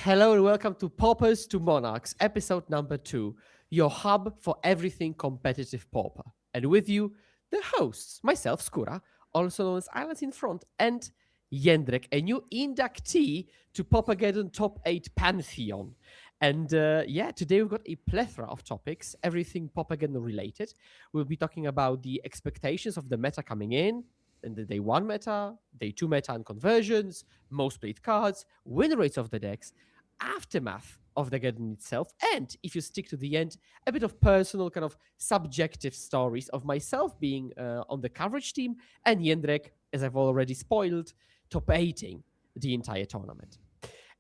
Hello and welcome to Paupers to Monarchs, episode number 2, your hub for everything competitive pauper. And with you, the hosts, myself, Skura, also known as IslandsInFront, and Jędrek, a new inductee to Paupergeddon Top 8 Pantheon. And today we've got a plethora of topics, everything Paupergeddon related. We'll be talking about the expectations of the meta coming in, and the day 1 meta, day 2 meta and conversions, most played cards, win rates of the decks, aftermath of the Geddon itself, and if you stick to the end, a bit of personal kind of subjective stories of myself being on the coverage team and Jędrek, as I've already spoiled, top 8ing the entire tournament.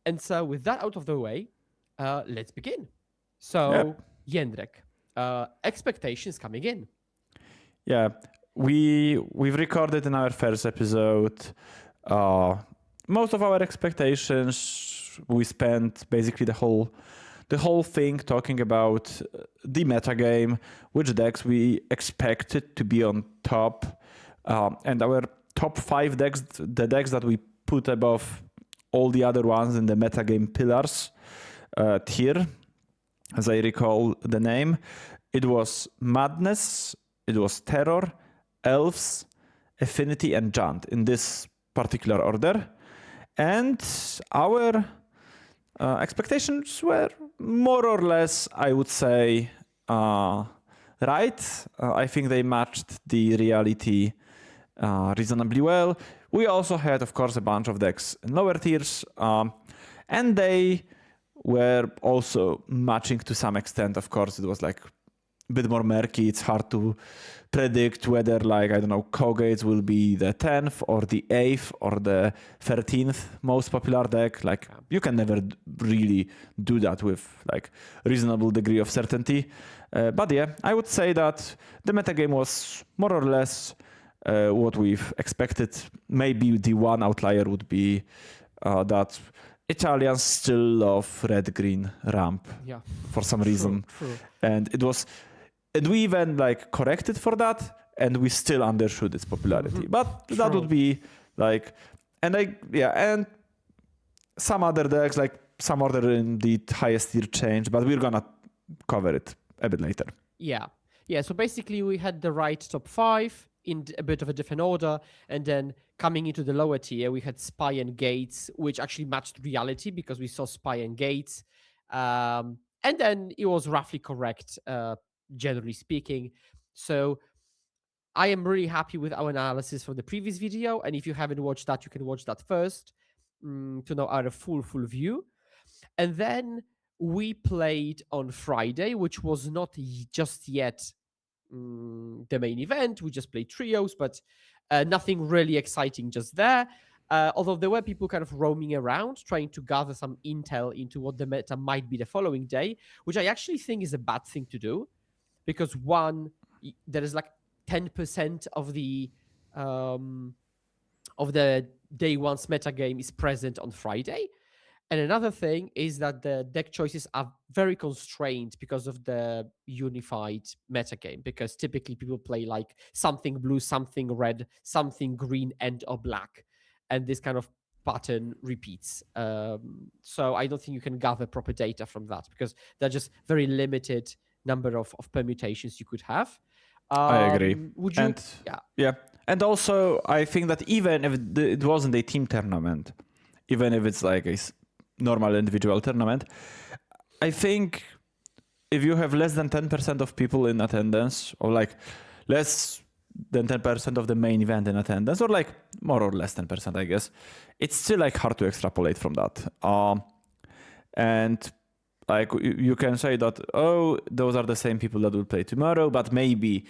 And so with that out of the way, let's begin. So, Jędrek, expectations coming in. Yeah, we've recorded in our first episode most of our expectations. We spent basically the whole thing talking about the metagame, which decks we expected to be on top, and our top 5 decks, the decks that we put above all the other ones in the metagame pillars tier, as I recall the name. It was Madness, it was Terror, Elves, Affinity, and Jund in this particular order. And our expectations were more or less, I would say, right. I think they matched the reality reasonably well. We also had, of course, a bunch of decks in lower tiers, and they were also matching to some extent. Of course, it was like a bit more murky. It's hard to predict whether, like, I don't know, Kogates will be the 10th or the 8th or the 13th most popular deck. Like, you can never really do that with like reasonable degree of certainty. But yeah, I would say that the metagame was more or less what we've expected. Maybe the one outlier would be that Italians still love red-green ramp for some reason. True. And we even like corrected for that, and we still undershoot its popularity. But that would be like, and some other decks, like some order in the highest tier change, but we're gonna cover it a bit later. Yeah. So basically we had the right top 5 in a bit of a different order, and then coming into the lower tier, we had Spy and Gates, which actually matched reality because we saw Spy and Gates. And then it was roughly correct, generally speaking. So I am really happy with our analysis from the previous video. And if you haven't watched that, you can watch that first to know our full view. And then we played on Friday, which was not just yet the main event. We just played trios, but nothing really exciting just there. Although there were people kind of roaming around trying to gather some intel into what the meta might be the following day, which I actually think is a bad thing to do, because one, there is like 10% of the day one's metagame is present on Friday. And another thing is that the deck choices are very constrained because of the unified metagame, because typically people play like something blue, something red, something green, and or black. And this kind of pattern repeats. So I don't think you can gather proper data from that, because they're just very limited number of permutations you could have. I agree. Would you? Yeah. And also, I think that even if it wasn't a team tournament, even if it's like a normal individual tournament, I think if you have less than 10% of people in attendance, or like less than 10% of the main event in attendance, or like more or less 10%, I guess, it's still like hard to extrapolate from that. And like you can say that, oh, those are the same people that will play tomorrow, but maybe,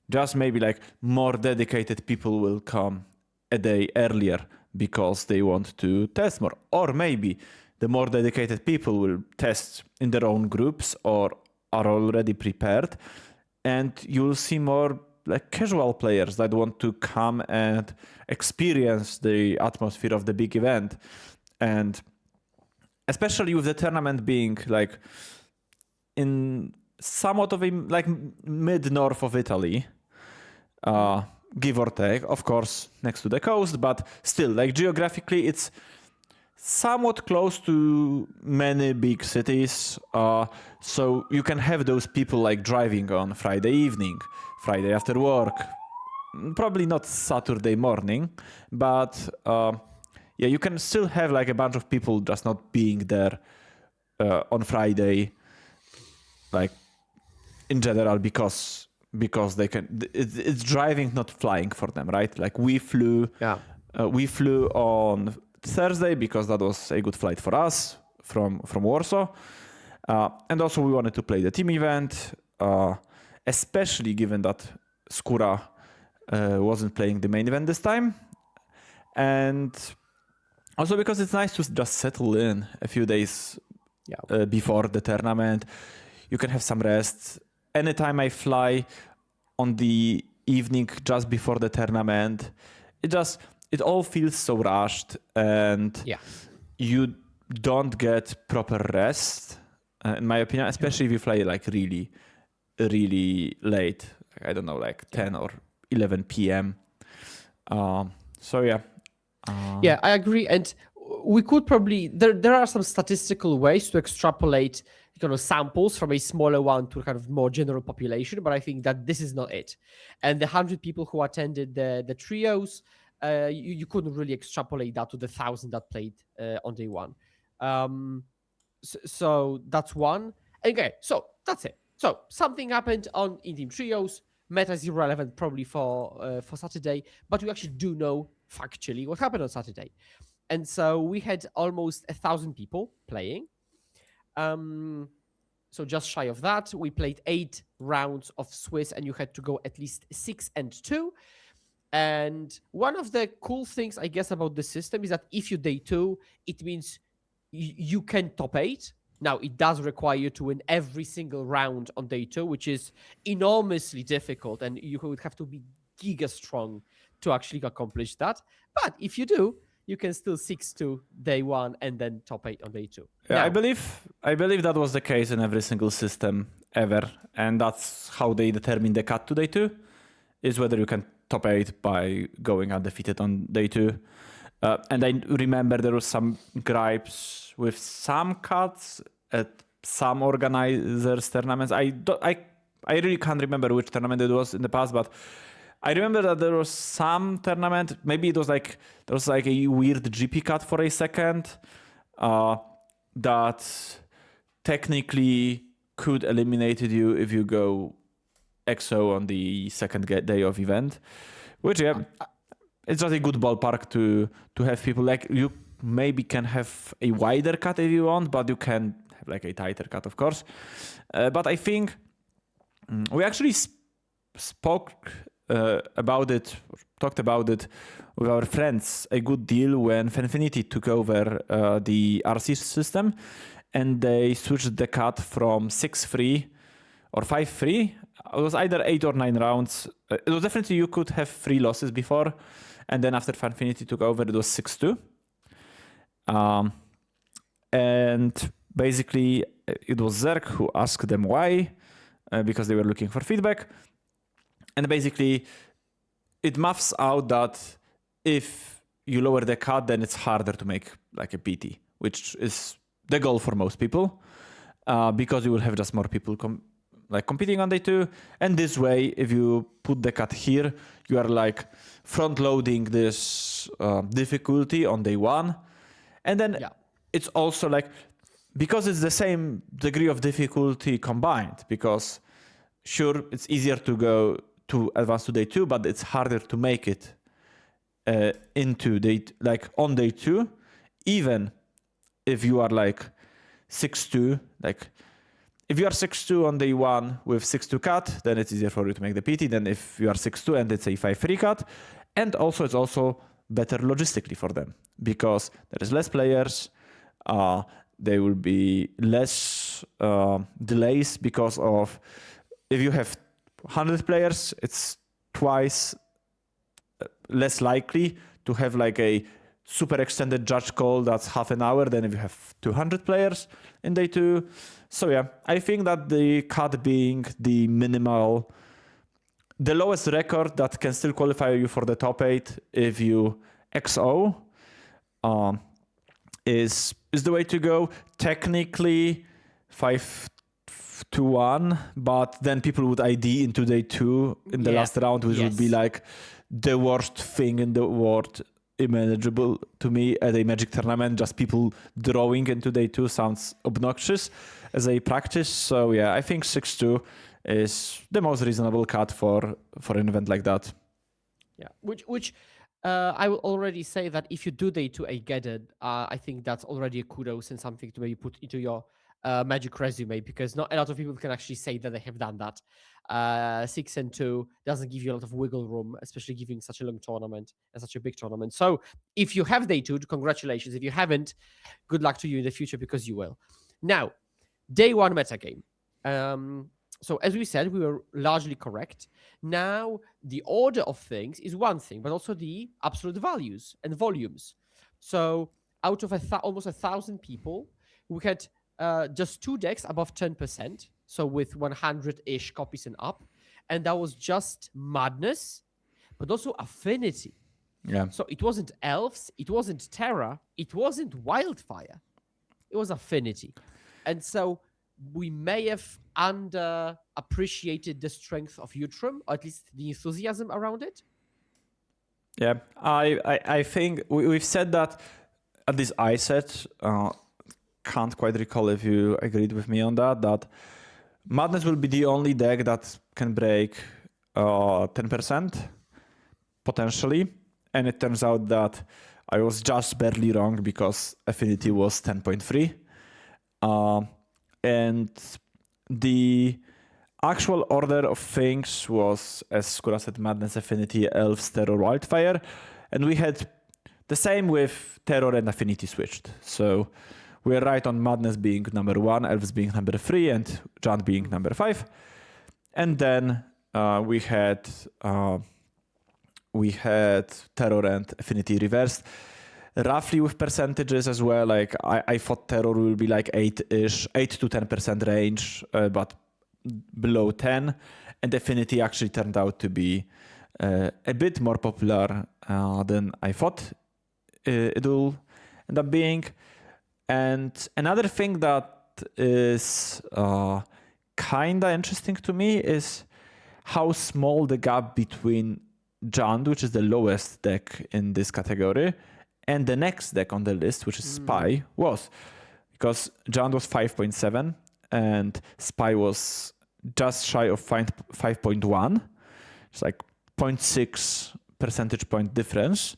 just maybe, like more dedicated people will come a day earlier because they want to test more. Or maybe the more dedicated people will test in their own groups or are already prepared, and you'll see more like casual players that want to come and experience the atmosphere of the big event. And especially with the tournament being like in somewhat of a like mid-north of Italy, give or take, of course, next to the coast, but still, like geographically, it's somewhat close to many big cities. So you can have those people like driving on Friday evening, Friday after work, probably not Saturday morning, but yeah, you can still have like a bunch of people just not being there on Friday, like in general, because they can. It's driving, not flying for them, right? Like we flew on Thursday because that was a good flight for us from Warsaw, and also we wanted to play the team event, especially given that Skura wasn't playing the main event this time, and also because it's nice to just settle in a few days before the tournament. You can have some rest. Anytime I fly on the evening just before the tournament, it all feels so rushed, and you don't get proper rest, in my opinion, especially if you fly like really, really late. I don't know, like 10 or 11 p.m. So yeah. Yeah, I agree. And we could probably, there are some statistical ways to extrapolate samples from a smaller one to kind of more general population, but I think that this is not it. And the 100 people who attended the trios, you couldn't really extrapolate that to the 1,000 that played on day one. So that's one. Okay, so that's it. So something happened in team trios. Meta is irrelevant probably for Saturday, but we actually do know factually what happened on Saturday. And so we had almost 1,000 people playing. So just shy of that. We played 8 rounds of Swiss, and you had to go at least 6 and 2. And one of the cool things, I guess, about the system is that if you day 2, it means you can top 8. Now, it does require you to win every single round on day 2, which is enormously difficult, and you would have to be giga strong to actually accomplish that. But if you do, you can still 6-2 day 1 and then top 8 on day 2. Yeah, now, I believe that was the case in every single system ever, and that's how they determine the cut to day 2, is whether you can top 8 by going undefeated on day 2. And I remember there was some gripes with some cuts at some organizers' tournaments. I really can't remember which tournament it was in the past, but I remember that there was some tournament. Maybe it was like there was like a weird GP cut for a second that technically could eliminated you if you go EXO on the second day of event, which it's just a good ballpark to have people like you. Maybe can have a wider cut if you want, but you can have like a tighter cut, of course. But I think we actually talked about it with our friends a good deal when Fanfinity took over the RC system, and they switched the cut from 6-3 or 5-3. It was either 8 or 9 rounds. It was definitely you could have 3 losses before, and then after Fanfinity took over, it was 6-2. And basically, it was Zerk who asked them why, because they were looking for feedback. And basically, it maths out that if you lower the cut, then it's harder to make like a PT, which is the goal for most people, because you will have just more people competing on day 2. And this way, if you put the cut here, you are like front-loading this difficulty on day 1. And then it's also like, because it's the same degree of difficulty combined, because sure, it's easier to go to advance to day 2, but it's harder to make it into on day 2, even if you are like 6-2, like if you are 6-2 on day 1 with 6-2 cut, then it's easier for you to make the PT than if you are 6-2 and it's a 5-3 cut. And also it's also better logistically for them, because there is less players, there will be less delays, because of if you have 100 players, it's twice less likely to have like a super extended judge call that's half an hour than if you have 200 players in day 2. So yeah, I think that the cut being the lowest record that can still qualify you for the top 8 if you XO is the way to go. Technically 5-1, but then people would ID into day 2 in the last round, which would be like the worst thing in the world, imaginable to me at a Magic tournament. Just people drawing into day 2 sounds obnoxious as a practice. So yeah, I think 6-2 is the most reasonable cut for an event like that. Yeah, which I will already say that if you do day 2 a Geddon, I think that's already a kudos and something to maybe put into your Magic resume, because not a lot of people can actually say that they have done that. 6-2 doesn't give you a lot of wiggle room, especially giving such a long tournament and such a big tournament. So if you have day 2, congratulations. If you haven't, good luck to you in the future, because you will. Now, day 1 metagame. So as we said, we were largely correct. Now, the order of things is one thing, but also the absolute values and volumes. So out of almost 1,000 people, we had just 2 decks above 10%, so with 100-ish copies and up. And that was just Madness, but also Affinity. Yeah. So it wasn't Elves, it wasn't Terra, it wasn't Wildfire. It was Affinity. And so we may have underappreciated the strength of Utrum, or at least the enthusiasm around it. Yeah, I think we've said that, at least I said, can't quite recall if you agreed with me on that Madness will be the only deck that can break 10%, potentially. And it turns out that I was just barely wrong, because Affinity was 10.3. And the actual order of things was, as Skura said, Madness, Affinity, Elves, Terror, Wildfire. And we had the same with Terror and Affinity switched. So we're right on Madness being number 1, Elves being number 3, and Jędrek being number 5. And then we had Terror and Affinity reversed, roughly with percentages as well. Like I thought Terror will be like 8-ish, 8 to 10% range, but below 10. And Affinity actually turned out to be a bit more popular than I thought it will end up being. And another thing that is kinda interesting to me is how small the gap between Jędrek, which is the lowest deck in this category, and the next deck on the list, which is Spy, was. Because Jędrek was 5.7 and Spy was just shy of 5.1. It's like 0.6 percentage point difference.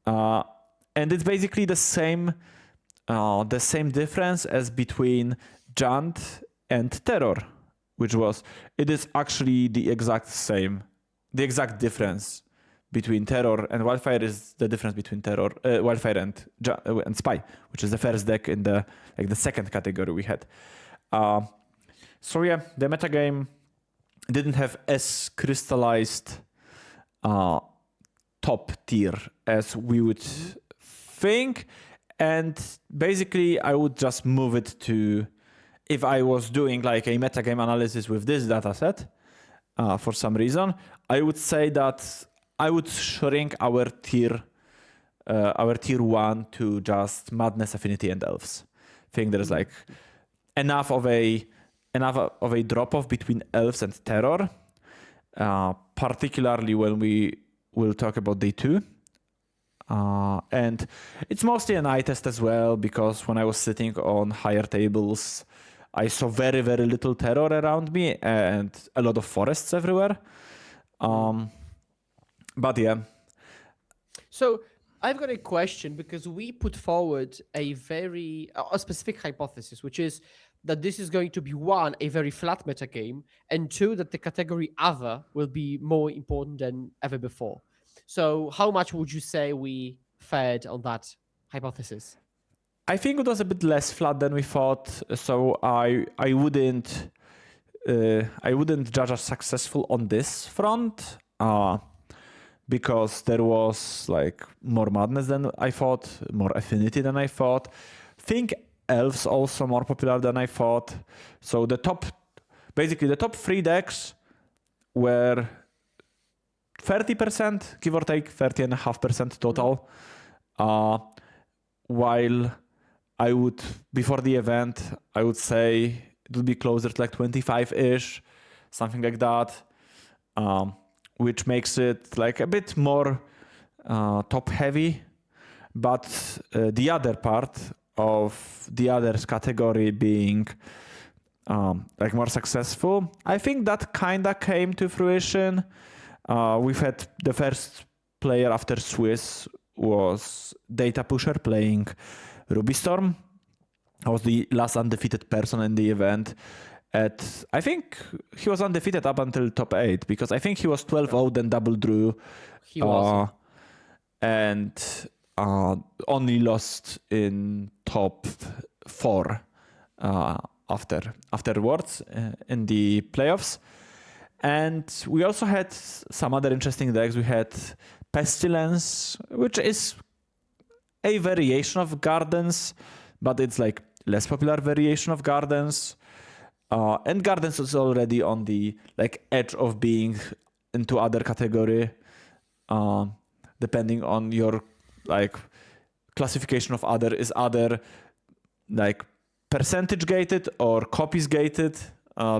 And it's basically the same difference as between Jędrek and Terror, which was, it is actually the exact difference between Terror and Wildfire is the difference between Wildfire and Spy, which is the first deck in the second category we had. So yeah, the metagame didn't have as crystallized top tier as we would think. And basically, I would just move it to, if I was doing like a metagame analysis with this dataset, for some reason, I would say that I would shrink our tier 1 to just Madness, Affinity, and Elves. I think there's like enough of a drop off between Elves and Terror, particularly when we will talk about day 2. And it's mostly an eye test as well, because when I was sitting on higher tables, I saw very, very little Terror around me and a lot of forests everywhere. But yeah. So I've got a question, because we put forward a specific hypothesis, which is that this is going to be 1, a very flat metagame, and 2, that the category other will be more important than ever before. So how much would you say we fared on that hypothesis? I think it was a bit less flat than we thought. So I wouldn't judge us successful on this front, because there was like more Madness than I thought, more Affinity than I thought. Think Elves also more popular than I thought. So the top 3 decks were 30%, give or take 30.5% total. while I would, before the event, I would say it would be closer to like 25-ish, something like that, which makes it like a bit more top heavy. But the other part of the others category being like more successful, I think that kind of came to fruition. We've had the first player after Swiss was Data Pusher playing Ruby Storm. I was the last undefeated person in the event. I think he was undefeated up until top 8 because I think he was 12-0, then double drew. He was. And only lost in top 4 afterwards in the playoffs. And we also had some other interesting decks. We had Pestilence, which is a variation of Gardens, but it's like less popular variation of Gardens. And Gardens is already on the like edge of being into other category, depending on your like classification of other. Is other like percentage gated or copies gated?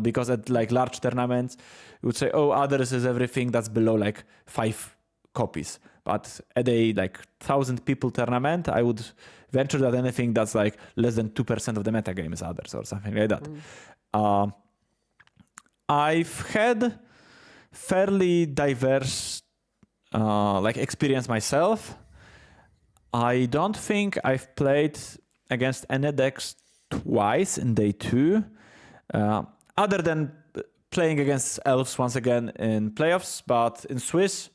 Because at like large tournaments, you would say, oh, others is everything that's below like 5 copies. But at a like 1,000 people tournament, I would venture that anything that's like less than 2% of the metagame is others or something like that. I've had fairly diverse like experience myself. I don't think I've played against any decks twice in day 2. Other than playing against elves once again in playoffs, but in Swiss,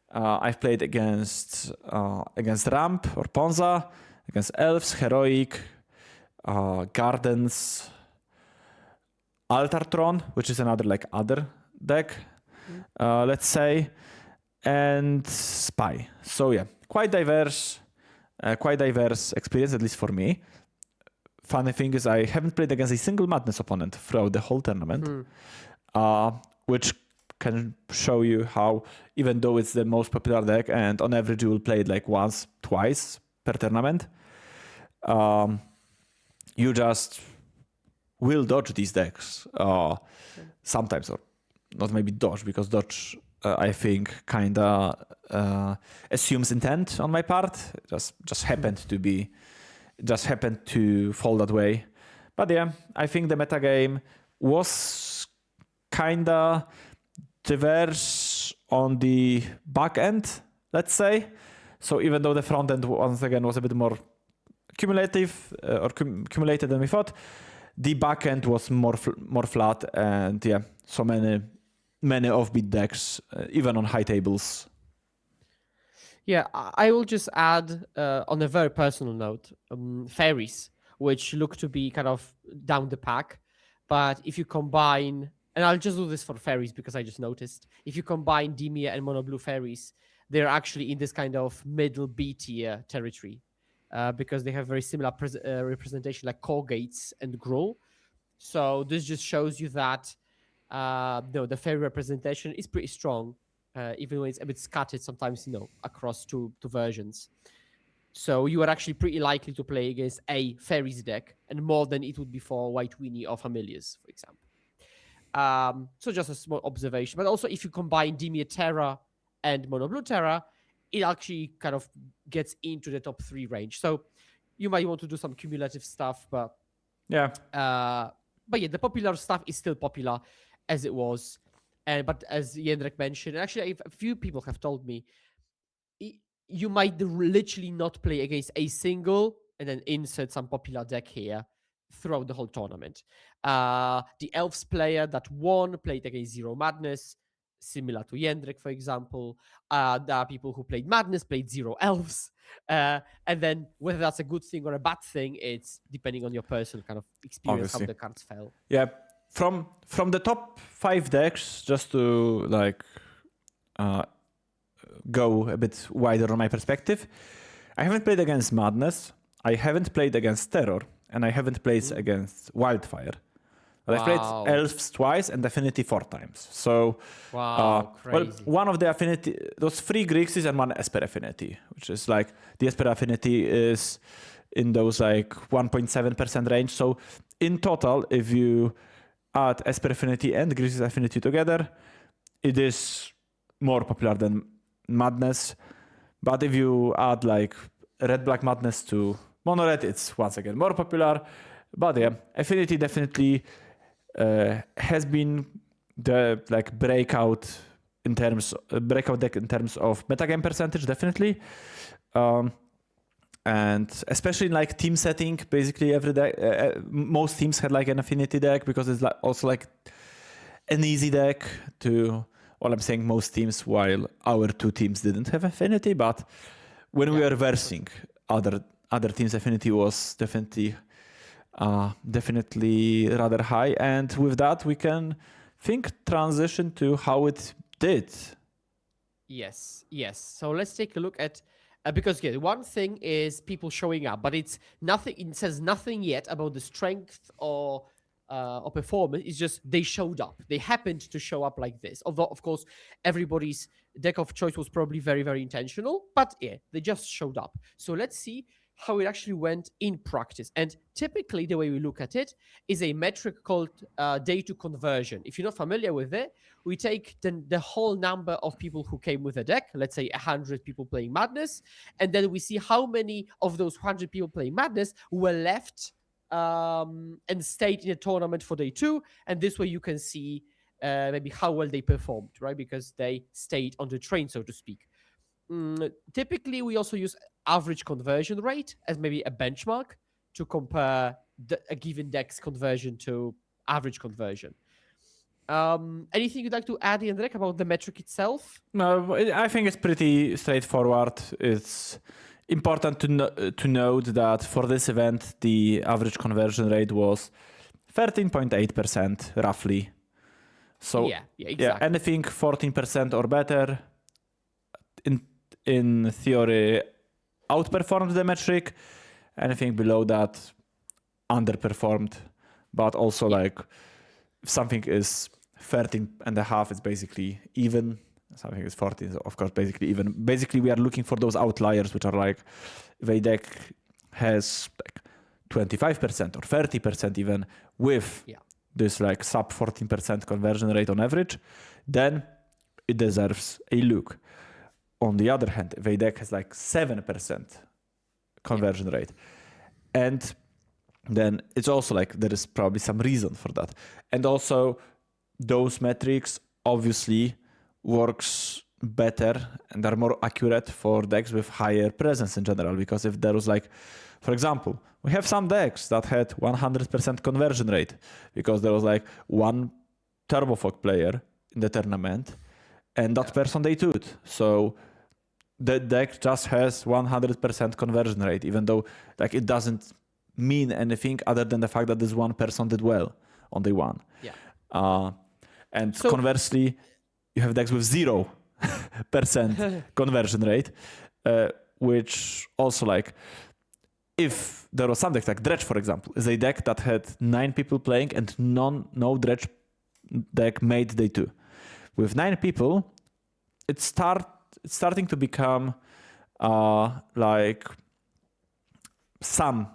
I've played against Ramp or Ponza, against elves, Heroic, Gardens, Altartron, which is another like other deck, let's say, and Spy. So yeah, quite diverse experience, at least for me. Funny thing is I haven't played against a single Madness opponent throughout the whole tournament, which can show you how, even though it's the most popular deck and on average you will play it like once, twice per tournament, you just will dodge these decks sometimes, or not maybe dodge, because dodge I think kind of assumes intent on my part. Just happened to fall that way. But yeah, I think the metagame was kind of diverse on the back end, let's say. So even though the front end once again was a bit more cumulative or cumulated than we thought, the back end was more flat, and yeah, so many offbeat decks, even on high tables. Yeah, I will just add on a very personal note, fairies, which look to be kind of down the pack. But if you combine, and I'll just do this for fairies because I just noticed, if you combine Dimir and Mono Blue fairies, they're actually in this kind of middle B tier territory because they have very similar representation like Colgates and Gruul. So this just shows you that the fairy representation is pretty strong. Even when it's a bit scattered sometimes, across two versions. So you are actually pretty likely to play against a fairies deck, and more than it would be for White Weenie or Familiars, for example. So just a small observation. But also, if you combine Dimir Terra and Mono Blue Terra, it actually kind of gets into the top 3 range. So you might want to do some cumulative stuff, but yeah. But yeah, the popular stuff is still popular as it was. But as Jędrek mentioned, and actually a few people have told me, you might literally not play against a single and then insert some popular deck here throughout the whole tournament. The Elves player that won played against Zero Madness, similar to Jędrek, for example. There are people who played Madness, played Zero Elves. And then whether that's a good thing or a bad thing, it's depending on your personal kind of experience, Obviously. how the cards fell. Yeah. From the top 5 decks, just to like go a bit wider on my perspective, I haven't played against Madness, I haven't played against Terror, and I haven't played against Wildfire. But I've played Wow. elves twice and affinity 4 times. So, Wow, well, crazy. one of the affinity, those 3 Grixis and 1 Esper affinity, which is like the Esper affinity is in those like 1.7% range. So in total, if you add Esper affinity and Grixis affinity together, it is more popular than Madness. But if you add like Red-Black Madness to Mono Red, it's once again more popular. But yeah, affinity definitely has been the like breakout deck in terms of metagame percentage, definitely. And especially in like team setting, basically every deck, most teams had like an affinity deck because it's like also like an easy deck to. Well, I'm saying most teams, while our 2 teams didn't have affinity, but when we were versing other teams, affinity was definitely rather high. And with that, we can transition to how it did. Yes. So let's take a look at because one thing is people showing up, but it's nothing. It says nothing yet about the strength or performance. It's just they showed up. They happened to show up like this. Although, of course, everybody's deck of choice was probably very, very intentional. But yeah, they just showed up. So let's see how it actually went in practice. And typically, the way we look at it is a metric called day to conversion. If you're not familiar with it, we take the whole number of people who came with a deck, let's say 100 people playing Madness, and then we see how many of those 100 people playing Madness were left and stayed in a tournament for day 2. And this way you can see maybe how well they performed, right? Because they stayed on the train, so to speak. Typically, we also use average conversion rate as maybe a benchmark to compare a given deck's conversion to average conversion. Anything you'd like to add, Jędrek, about the metric itself? No, I think it's pretty straightforward. It's important to note that for this event, the average conversion rate was 13.8% roughly. So yeah, exactly. Anything 14% or better in theory outperformed the metric. Anything below that underperformed. But also like if something is 13.5, it's basically even. Something is 14, so of course, basically even. Basically, we are looking for those outliers, which are like if a deck has like 25% or 30% even with this like sub 14% conversion rate on average, then it deserves a look. On the other hand, if a deck has like 7% conversion rate, and then it's also like there is probably some reason for that. And also those metrics obviously works better and are more accurate for decks with higher presence in general. Because if there was like, for example, we have some decks that had 100% conversion rate because there was like one Turbofog player in the tournament and that person they took. So the deck just has 100% conversion rate, even though like it doesn't mean anything other than the fact that this one person did well on day 1. And so, conversely, you have decks with 0% conversion rate, which also like if there was some decks like Dredge, for example, is a deck that had 9 people playing and no Dredge deck made day 2. With 9 people, it's starting to become like some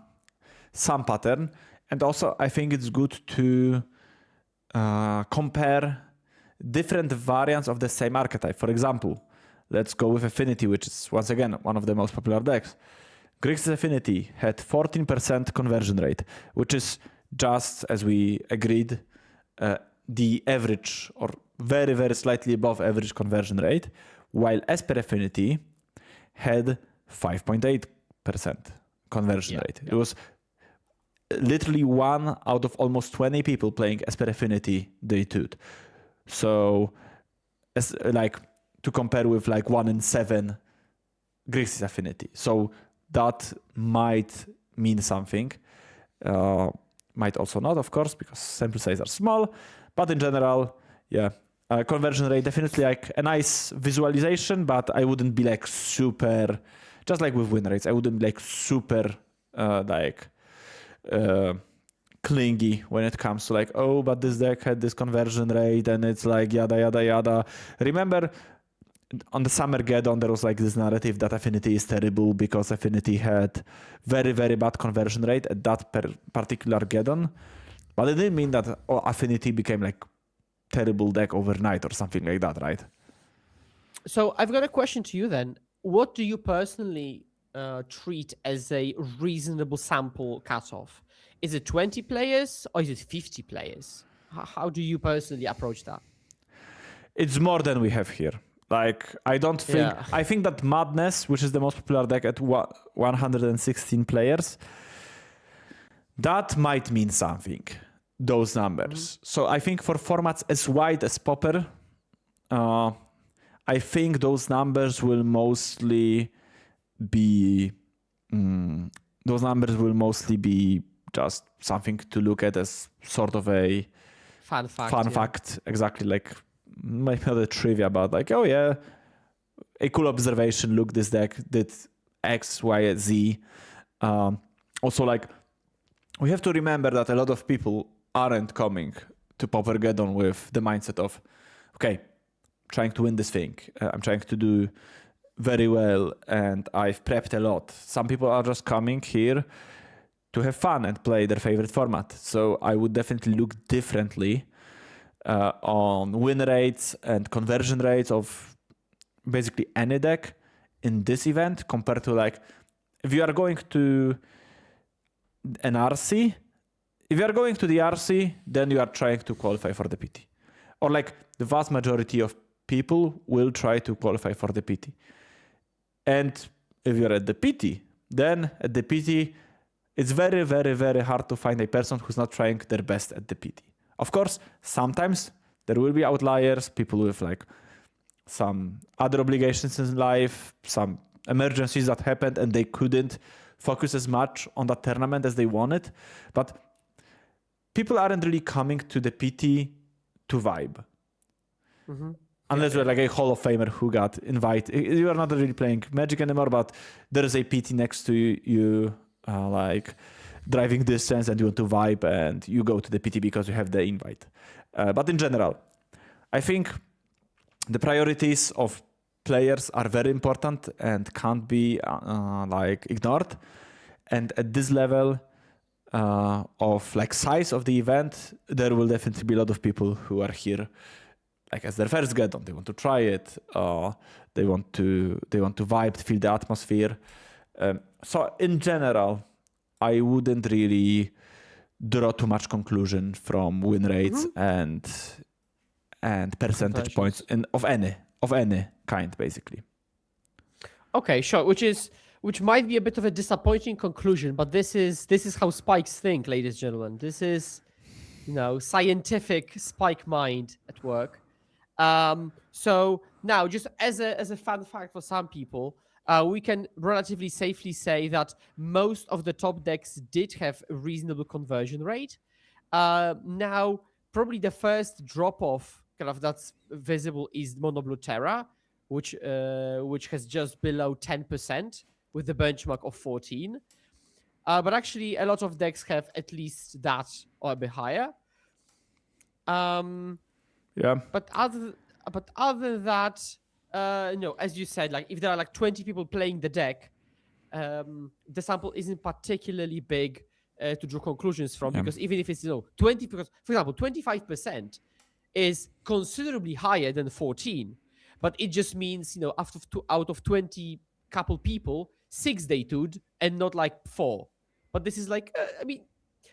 pattern. And also I think it's good to compare different variants of the same archetype. For example, let's go with Affinity, which is once again one of the most popular decks. Grixis Affinity had 14% conversion rate, which is just, as we agreed, the average or very, very slightly above average conversion rate, while Esper Affinity had 5.8% conversion rate. It was literally 1 out of almost 20 people playing Esper Affinity day 2. So, as like to compare with like 1 in 7 Grixis Affinity. So that might mean something. Might also not, of course, because sample sizes are small. But in general, conversion rate definitely like a nice visualization, but I wouldn't be like super, just like with win rates, I wouldn't be like super clingy when it comes to like, oh, but this deck had this conversion rate and it's like yada yada yada. Remember on the summer Geddon there was like this narrative that Affinity is terrible because Affinity had very, very bad conversion rate at that particular Geddon. But it didn't mean that Affinity became like terrible deck overnight or something like that, right? So I've got a question to you then. What do you personally treat as a reasonable sample cutoff? Is it 20 players or is it 50 players? How do you personally approach that? It's more than we have here. Like, I don't think... Yeah. I think that Madness, which is the most popular deck at 116 players, that might mean something, those numbers. So I think for formats as wide as Pauper, I think those numbers will mostly be... those numbers will mostly be just something to look at as sort of a Fun fact. Exactly, like maybe not a trivia, but like, oh yeah, a cool observation. Look, this deck did X, Y, Z. Also, like, we have to remember that a lot of people aren't coming to Paupergeddon with the mindset of, okay, trying to win this thing. I'm trying to do very well and I've prepped a lot. Some people are just coming here to have fun and play their favorite format. So I would definitely look differently on win rates and conversion rates of basically any deck in this event compared to like, if you are going to an RC, if you are going to the RC, then you are trying to qualify for the PT. Or like the vast majority of people will try to qualify for the PT. And if you're at the PT, then at the PT, it's very, very, very hard to find a person who's not trying their best at the PT. Of course, sometimes there will be outliers, people with like some other obligations in life, some emergencies that happened and they couldn't focus as much on that tournament as they wanted. But people aren't really coming to the PT to vibe. Unless you're like a Hall of Famer who got invited. You are not really playing Magic anymore, but there is a PT next to you, like driving distance, and you want to vibe, and you go to the PT because you have the invite. But in general, I think the priorities of players are very important and can't be like ignored. And at this level of like size of the event, there will definitely be a lot of people who are here like as their first Geddon. They want to try it. They want to vibe, feel the atmosphere. So in general, I wouldn't really draw too much conclusion from win rates and percentage points of any kind, basically. Okay, sure. Which might be a bit of a disappointing conclusion, but this is how spikes think, ladies and gentlemen. This is, scientific spike mind at work. So now, just as a fun fact for some people, we can relatively safely say that most of the top decks did have a reasonable conversion rate. Now, probably the first drop-off kind of that's visible is Mono Blue Terra, which has just below 10% with the benchmark of 14. But actually, a lot of decks have at least that or a bit higher. Yeah. But other than that, as you said, like if there are like 20 people playing the deck, the sample isn't particularly big to draw conclusions from, because even if it's 20, because for example 25% is considerably higher than 14, but it just means out of 20 couple people, 6 they did and not like 4. But this is like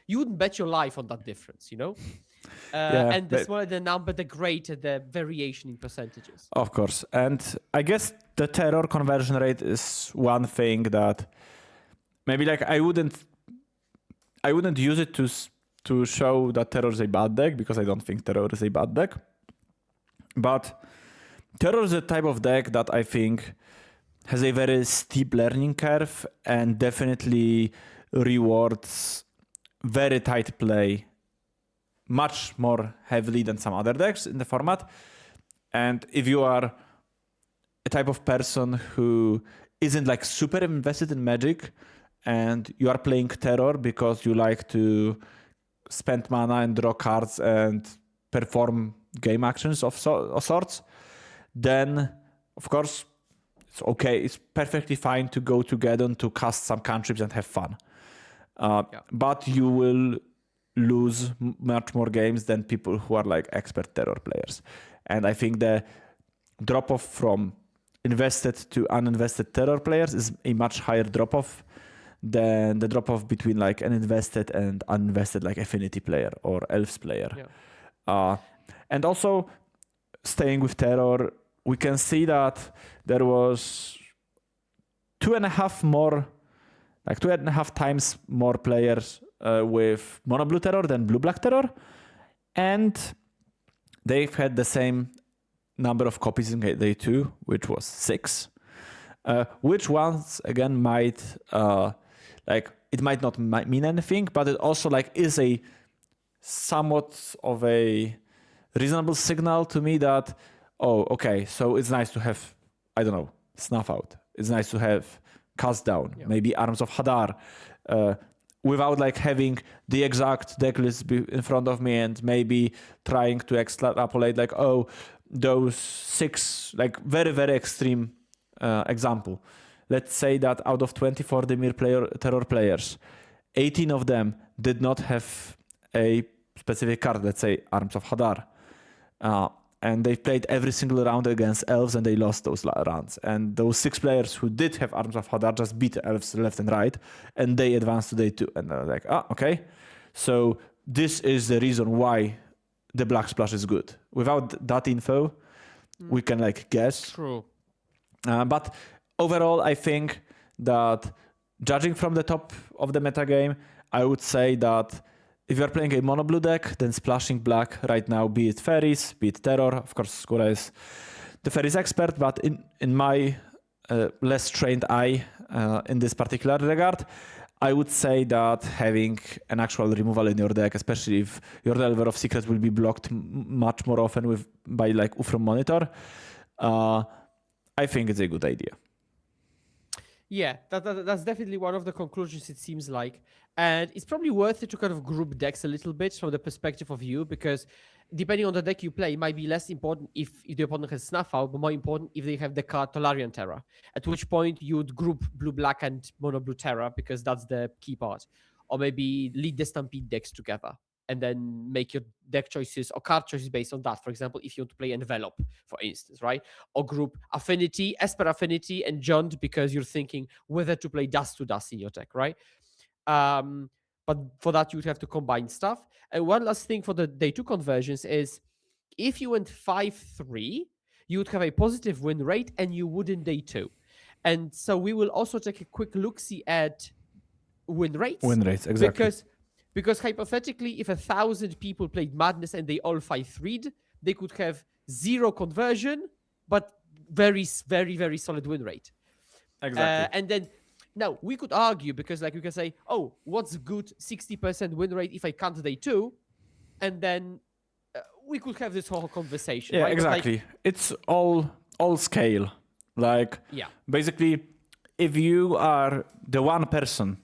you wouldn't bet your life on that difference, and the smaller the number, the greater the variation in percentages. Of course. And I guess the terror conversion rate is one thing that maybe like I wouldn't use it to show that terror is a bad deck, because I don't think terror is a bad deck. But terror is a type of deck that I think has a very steep learning curve and definitely rewards very tight play much more heavily than some other decks in the format. And if you are a type of person who isn't like super invested in Magic and you are playing Terror because you like to spend mana and draw cards and perform game actions of sorts, then of course it's okay. It's perfectly fine to go to Geddon to cast some cantrips and have fun. But you will lose much more games than people who are like expert terror players. And I think the drop-off from invested to uninvested terror players is a much higher drop-off than the drop-off between like an invested and uninvested like affinity player or elves player. And also staying with terror, we can see that there was 2.5 times more players with mono blue terror than blue black terror, and they've had the same number of copies in day 2, which was 6, which once again might it might not mean anything, but it also like is a somewhat of a reasonable signal to me that okay, so it's nice to have, I don't know, Snuff Out. It's nice to have Cast Down, maybe Arms of Hadar, without like having the exact deck list in front of me and maybe trying to extrapolate like, those 6, like very, very extreme example. Let's say that out of 24 Dimir terror players, 18 of them did not have a specific card, let's say Arms of Hadar. And they played every single round against elves and they lost those rounds. And those 6 players who did have Arms of Hadar just beat elves left and right, and they advanced to day 2. And they're like, okay. So this is the reason why the Black Splash is good. Without that info, we can like guess. True. But overall, I think that judging from the top of the metagame, I would say that if you're playing a mono blue deck, then splashing black right now, be it fairies, be it terror. Of course, Skura is the fairies expert, but in my less trained eye in this particular regard, I would say that having an actual removal in your deck, especially if your Delver of Secrets will be blocked much more often by like Ufrom Monitor, I think it's a good idea. Yeah, that's definitely one of the conclusions, it seems like. And it's probably worth it to kind of group decks a little bit from the perspective of you, because depending on the deck you play, it might be less important if the opponent has Snuff Out, but more important if they have the card Tolarian Terror, at which point you would group blue-black and mono-blue Terror, because that's the key part. Or maybe lead the Stampede decks together and then make your deck choices or card choices based on that. For example, if you want to play Envelope, for instance, right? Or group Affinity, Esper Affinity, and Jund, because you're thinking whether to play Dust to Dust in your deck, right? But for that, you'd have to combine stuff. And one last thing for the day 2 conversions is if you went 5-3, you would have a positive win rate and you would in day 2. And so we will also take a quick look-see at win rates. Win rates, exactly. Because hypothetically, if 1,000 people played Madness and they all 5-3'd, they could have 0 conversion, but very, very, very solid win rate. Exactly. And then now we could argue, because like you can say, what's good 60% win rate if I count day 2? And then we could have this whole conversation. Yeah, right? exactly. It's all scale. Like, basically, if you are the one person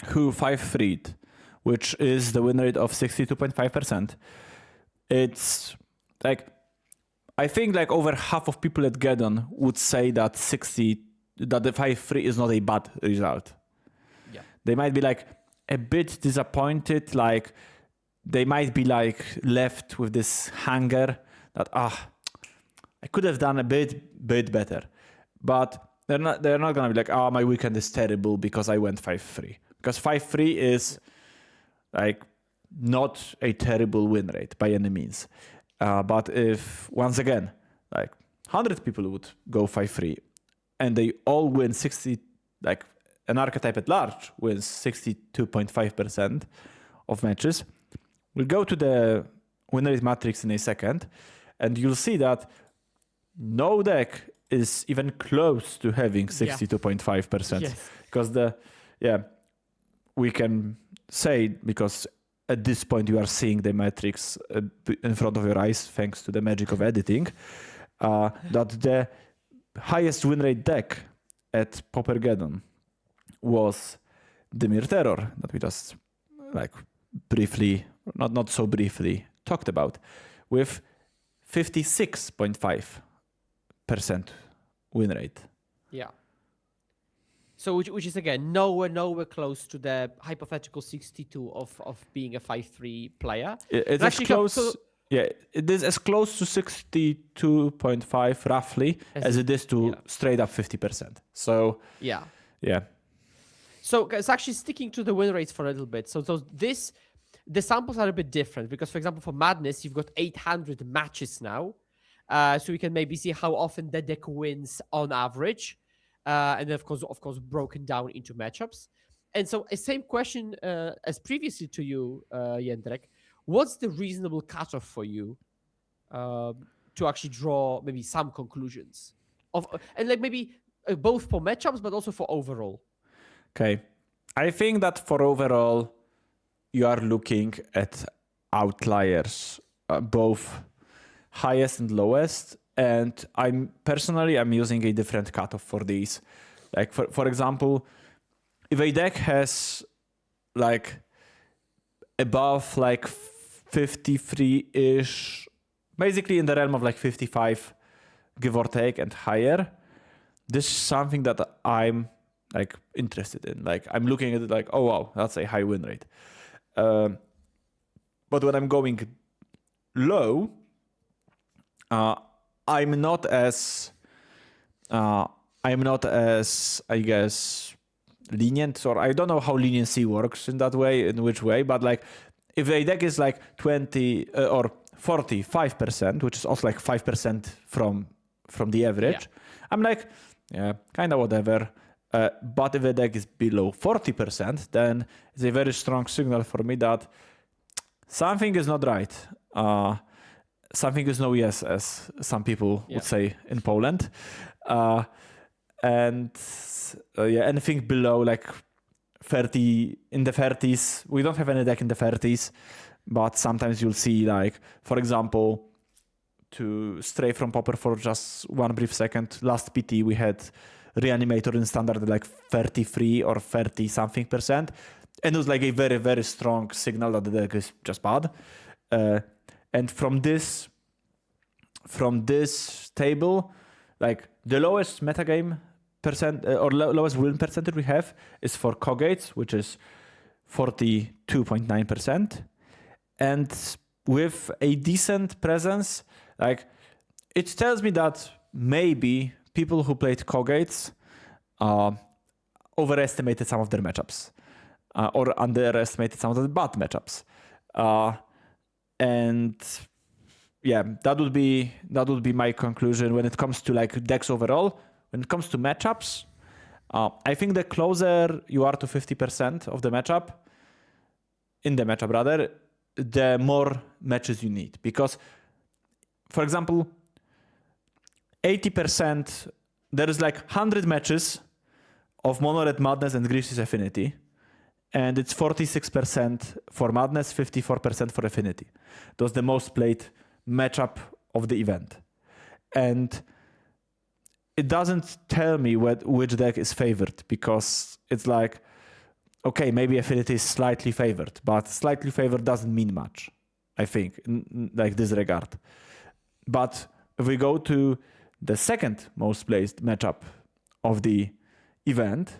who 5-3'd, which is the win rate of 62.5%, it's like, I think like over half of people at Geddon would say that the 5-3 is not a bad result. Yeah. They might be like a bit disappointed, like they might be like left with this hunger that I could have done a bit better. But they're not gonna be like, my weekend is terrible because I went 5-3. Because 5-3 is like not a terrible win rate by any means. But if once again, like 100 people would go 5-3 and they all win 60, like an archetype at large wins 62.5% of matches, we'll go to the win rate matrix in a second, and you'll see that no deck is even close to having 62.5%. Yes. Because we can say, because at this point you are seeing the metrics in front of your eyes thanks to the magic of editing, that the highest win rate deck at Paupergeddon was Dimir Terror, that we just like briefly, not so briefly talked about, with 56.5% win rate. Yeah. So which is again nowhere close to the hypothetical 62 of being a 5-3 player. It's as close. Yeah, it is as close to 62.5 roughly as it is to straight up 50%. So yeah. So it's actually sticking to the win rates for a little bit. So the samples are a bit different because, for example, for Madness, you've got 800 matches now. So we can maybe see how often the deck wins on average. And then, of course, broken down into matchups. And so a same question as previously to you, Jędrek. What's the reasonable cutoff for you to actually draw maybe some conclusions and like maybe both for matchups, but also for overall? Okay. I think that for overall, you are looking at outliers, both highest and lowest. And I'm using a different cutoff for these. Like for example, if a deck has like above like 53-ish, basically in the realm of like 55, give or take, and higher, this is something that I'm like interested in. Like I'm looking at it like, oh wow, that's a high win rate. But when I'm going low, I'm not as I guess lenient, or I don't know how leniency works in that way, in which way, but like if a deck is like 20 or 45%, which is also like 5% from the average, I'm like, yeah, kind of whatever. But if a deck is below 40%, then it's a very strong signal for me that something is not right. Something is no yes, as some people would say in Poland. Anything below like 30, in the 30s, we don't have any deck in the 30s, but sometimes you'll see like, for example, to stray from Pauper for just one brief second, last PT we had Reanimator in standard at like 33 or 30 something percent, and it was like a very, very strong signal that the deck is just bad. And from this table, like the lowest metagame percent or lowest win percentage we have is for Cogates, which is 42.9%. And with a decent presence, like it tells me that maybe people who played Cogates overestimated some of their matchups or underestimated some of the bad matchups. And yeah, that would be my conclusion when it comes to like decks overall. When it comes to matchups, I think the closer you are to 50% of the matchup, the more matches you need. Because, for example, 80%, there is like 100 matches of Mono Red Madness and Grish's Affinity. And it's 46% for Madness, 54% for Affinity. Those the most played matchup of the event. And it doesn't tell me which deck is favored, because it's like, okay, maybe Affinity is slightly favored, but slightly favored doesn't mean much, I think, in like this regard. But if we go to the second most played matchup of the event,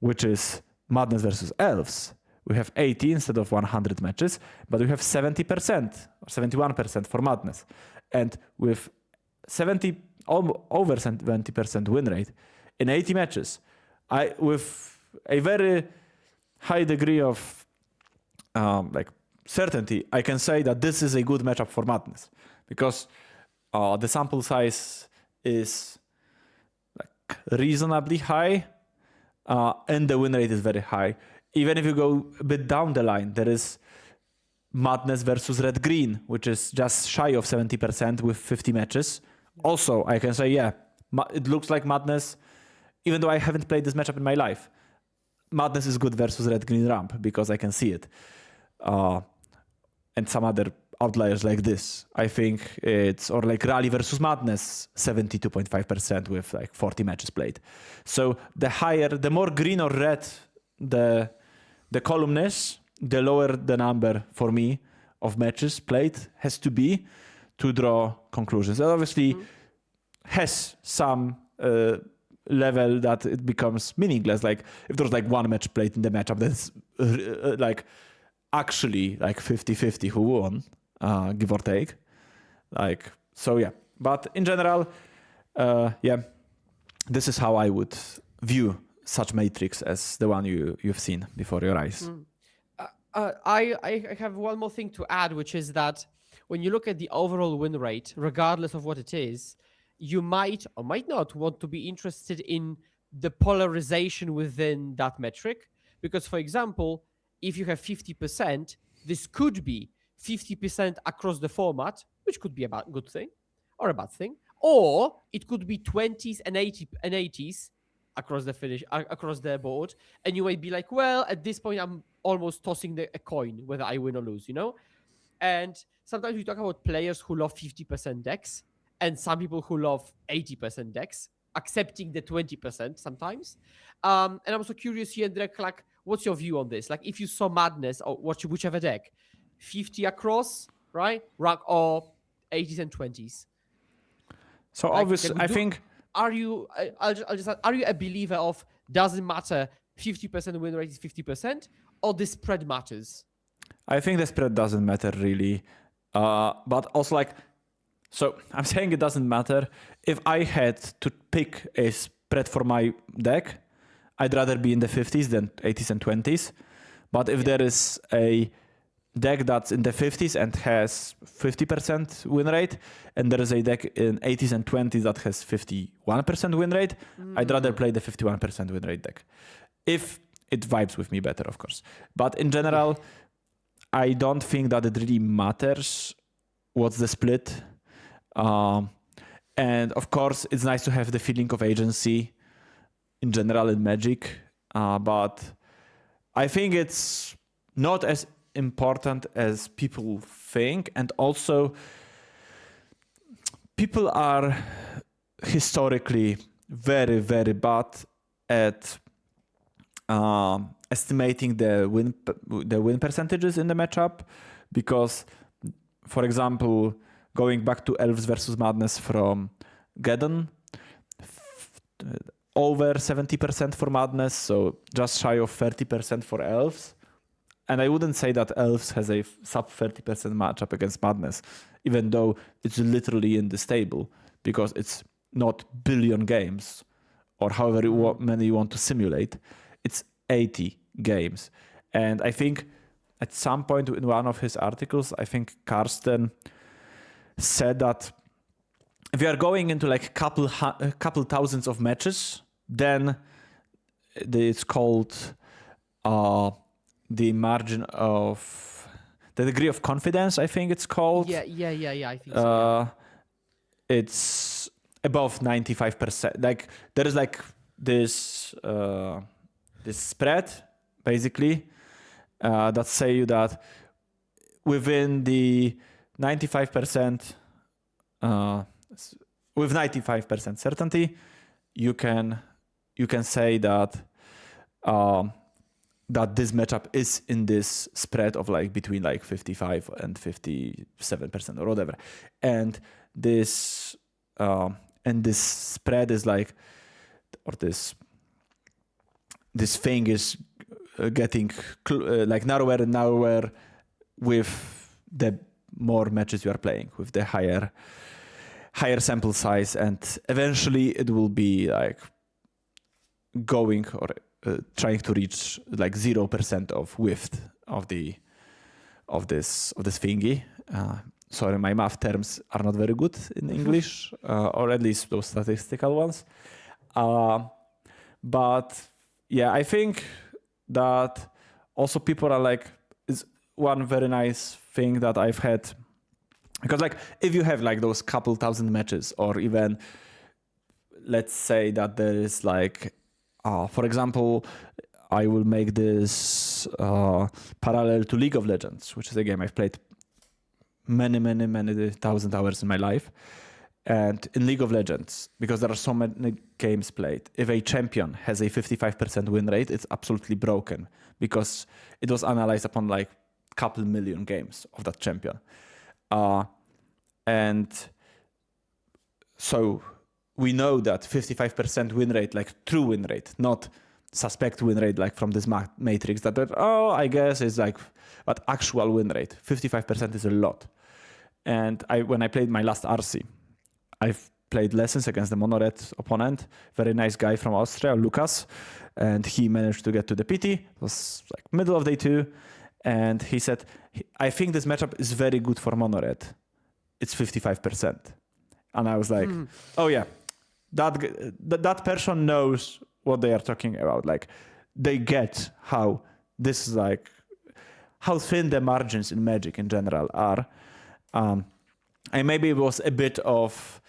which is Madness versus Elves, we have 80 instead of 100 matches, but we have 70% or 71% for Madness. And with over 70% win rate in 80 matches, with a very high degree of like certainty, I can say that this is a good matchup for Madness, because the sample size is like reasonably high, and the win rate is very high. Even if you go a bit down the line, there is Madness versus Red Green, which is just shy of 70% with 50 matches. Also, I can say, yeah, it looks like Madness, even though I haven't played this matchup in my life. Madness is good versus Red Green Ramp because I can see it. And some other outliers like this, I think it's, or like Rally versus Madness, 72.5% with like 40 matches played. So the more green or red the column is, the lower the number for me of matches played has to be to draw conclusions. It obviously has some level that it becomes meaningless. Like if there's like one match played in the matchup that's like actually like 50-50 who won, give or take. Like, so yeah. But in general, this is how I would view such matrix as the one you've seen before your eyes. I have one more thing to add, which is that when you look at the overall win rate, regardless of what it is, you might or might not want to be interested in the polarization within that metric. Because, for example, if you have 50%, this could be 50% across the format, which could be a good thing or a bad thing, or it could be 20s and 80s across the board, and you might be like, well, at this point I'm almost tossing a coin whether I win or lose, And sometimes we talk about players who love 50% decks and some people who love 80% decks, accepting the 20% sometimes. And I'm also curious, Jędrek, like, what's your view on this? Like, if you saw Madness or whichever deck, 50 across, right? Or 80s and 20s. So obviously, I think... Are you a believer of doesn't matter 50% win rate is 50%, or the spread matters? I think the spread doesn't matter really. But also like, so I'm saying it doesn't matter. If I had to pick a spread for my deck, I'd rather be in the 50s than 80s and 20s. But if there is a deck that's in the 50s and has 50% win rate, and there is a deck in 80s and 20s that has 51% win rate, I'd rather play the 51% win rate deck. If it vibes with me better, of course. But in general, I don't think that it really matters what's the split. And of course, it's nice to have the feeling of agency in general in Magic. But I think it's not as important as people think. And also, people are historically very, very bad at estimating the win percentages in the matchup, because, for example, going back to Elves versus Madness from Geddon, over 70% for Madness, so just shy of 30% for Elves. And I wouldn't say that Elves has a sub 30% matchup against Madness, even though it's literally in this table, because it's not billion games or however many you want to simulate. It's 80 games. And I think at some point in one of his articles, I think Karsten said that if you are going into like couple thousands of matches, then it's called the margin of the degree of confidence, I think it's called. Yeah, I think so. It's above 95%. Like there is like this spread basically that say you that within the 95% with 95% certainty you can say that that this matchup is in this spread of like between like 55 and 57% or whatever, and this spread is like, or this thing is getting like narrower and narrower with the more matches you are playing, with the higher sample size, and eventually it will be like going or trying to reach like 0% of width of this thingy. Sorry, my math terms are not very good in English, or at least those statistical ones. But yeah, I think that also people are like, is one very nice thing that I've had, because like if you have like those couple thousand matches, or even let's say that there is like, for example, I will make this parallel to League of Legends, which is a game I've played many thousand hours in my life. And in League of Legends, because there are so many games played, if a champion has a 55% win rate, it's absolutely broken because it was analyzed upon like a couple million games of that champion. And so we know that 55% win rate, like true win rate, not suspect win rate like from this matrix that, I guess is like, but actual win rate, 55% is a lot. And when I played my last RC, I've played lessons against the Monored opponent, very nice guy from Austria, Lucas, and he managed to get to the PT. It was like middle of day 2, and he said, I think this matchup is very good for Monored. It's 55%. And I was like, oh yeah, that person knows what they are talking about. Like, they get how this is like, how thin the margins in Magic in general are. And maybe it was a bit of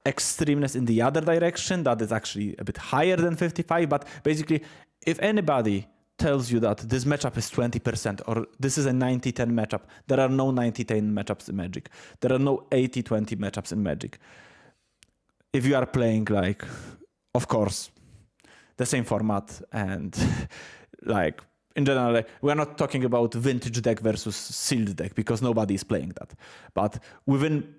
extremeness in the other direction, that is actually a bit higher than 55. But basically, if anybody tells you that this matchup is 20% or this is a 90-10 matchup, there are no 90-10 matchups in Magic. There are no 80-20 matchups in Magic. If you are playing, like, of course, the same format and like, in general, like, we're not talking about vintage deck versus sealed deck because nobody is playing that. But within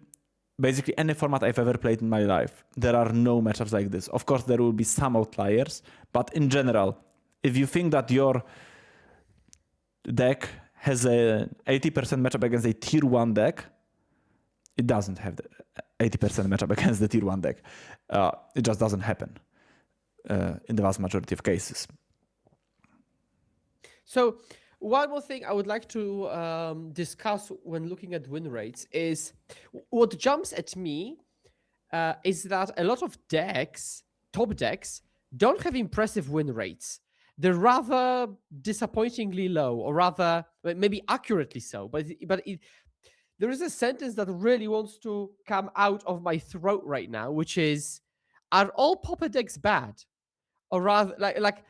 basically any format I've ever played in my life, there are no matchups like this. Of course, there will be some outliers, but in general, if you think that your deck has an 80% matchup against a tier 1 deck, it doesn't have the 80% matchup against the tier 1 deck. It just doesn't happen in the vast majority of cases. So one more thing I would like to discuss when looking at win rates is what jumps at me is that a lot of decks, top decks, don't have impressive win rates. They're rather disappointingly low, or rather maybe accurately so. But there is a sentence that really wants to come out of my throat right now, which is, are all Pauper decks bad? Or rather, like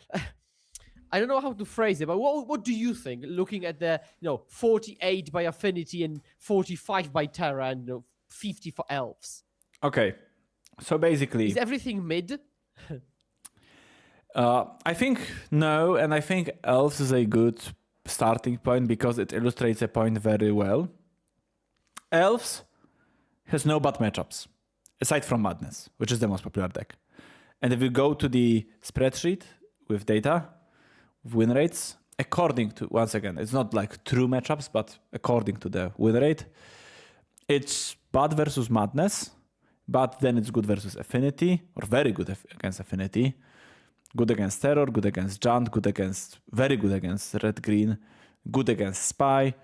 I don't know how to phrase it, but what do you think? Looking at the 48 by Affinity and 45 by Terra and 50 for Elves. Okay, so basically, is everything mid? I think no, and I think Elves is a good starting point because it illustrates a point very well. Elves has no bad matchups, aside from Madness, which is the most popular deck. And if you go to the spreadsheet with data, win rates, according to, once again, it's not like true matchups, but according to the win rate, it's bad versus Madness, but then it's good versus Affinity, or very good against Affinity, good against Terror, good against Jund, very good against Red-Green, good against Spy,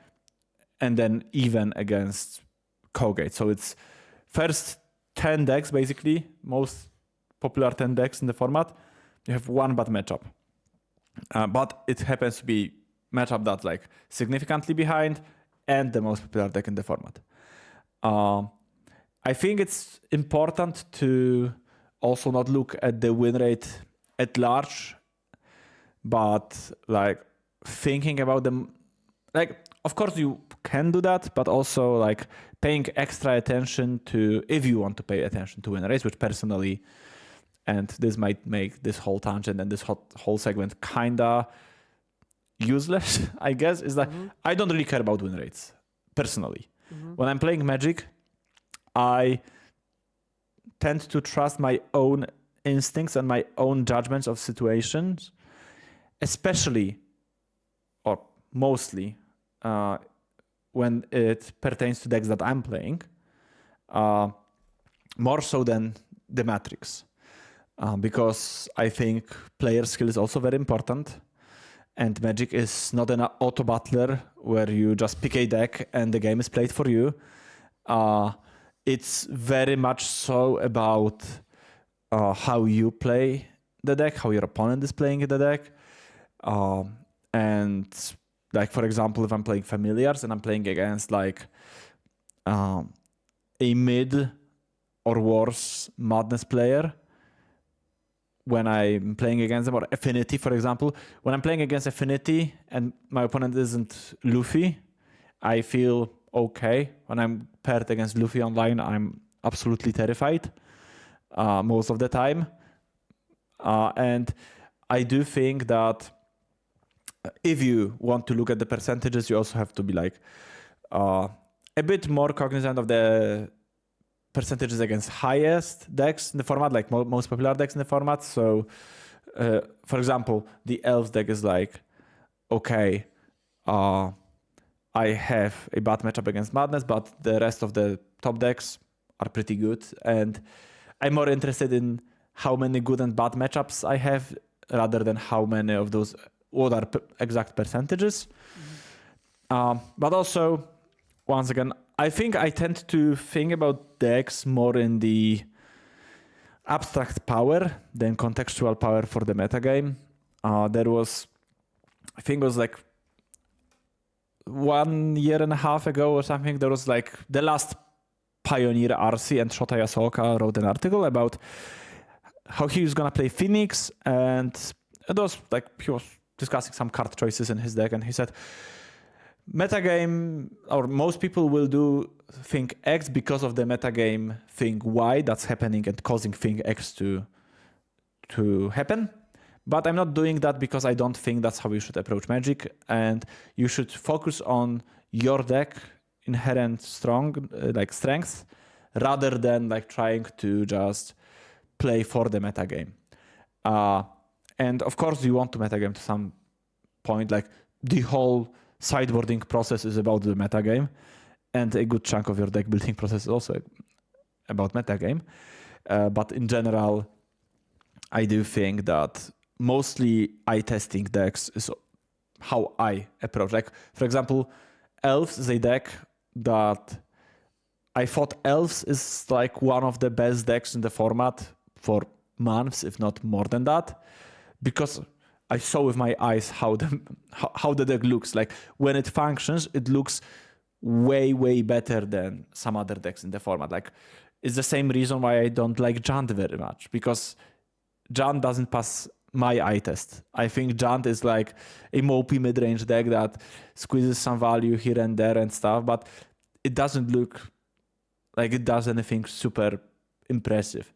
and then even against Kogate. So it's first 10 decks, basically, most popular 10 decks in the format, you have one bad matchup. But it happens to be matchup that's like significantly behind and the most popular deck in the format. I think it's important to also not look at the win rate at large, but like thinking about them, like, of course you can do that, but also like paying extra attention to, if you want to pay attention to win rates, which personally, and this might make this whole tangent and this whole segment kinda useless, I guess, is that I don't really care about win rates, personally. When I'm playing Magic, I tend to trust my own instincts and my own judgments of situations, especially, or mostly, when it pertains to decks that I'm playing, more so than the Matrix. Because I think player skill is also very important, and Magic is not an auto battler where you just pick a deck and the game is played for you. It's very much so about how you play the deck, how your opponent is playing the deck. And like, for example, if I'm playing Familiars and I'm playing against like a mid or worse Madness player, when I'm playing against them, or Affinity, for example, when I'm playing against Affinity and my opponent isn't Luffy, I feel okay. When I'm paired against Luffy online, I'm absolutely terrified most of the time. And I do think that if you want to look at the percentages, you also have to be like a bit more cognizant of the percentages against highest decks in the format, like most popular decks in the format. So, for example, the Elves deck is like, okay, I have a bad matchup against Madness, but the rest of the top decks are pretty good. And I'm more interested in how many good and bad matchups I have rather than how many of those, what are exact percentages. But also, once again, I think I tend to think about decks more in the abstract power than contextual power for the metagame. There was, I think it was like 1.5 years ago or something, there was like the last Pioneer RC and Shota Yasuoka wrote an article about how he was gonna play Phoenix, and it was like he was discussing some card choices in his deck, and he said metagame, or most people will do thing X because of the metagame thing Y that's happening and causing thing X to happen. But I'm not doing that because I don't think that's how you should approach Magic, and you should focus on your deck inherent strengths rather than like trying to just play for the metagame. And of course you want to metagame to some point, like the whole sideboarding process is about the metagame, and a good chunk of your deck building process is also about metagame. But in general, I do think that mostly eye testing decks is how I approach. Like, for example, Elves is a deck that I thought Elves is like one of the best decks in the format for months, if not more than that, because I saw with my eyes how the deck looks. Like when it functions, it looks way, way better than some other decks in the format. Like it's the same reason why I don't like Jund very much, because Jund doesn't pass my eye test. I think Jund is like a mopey mid-range deck that squeezes some value here and there and stuff, but it doesn't look like it does anything super impressive.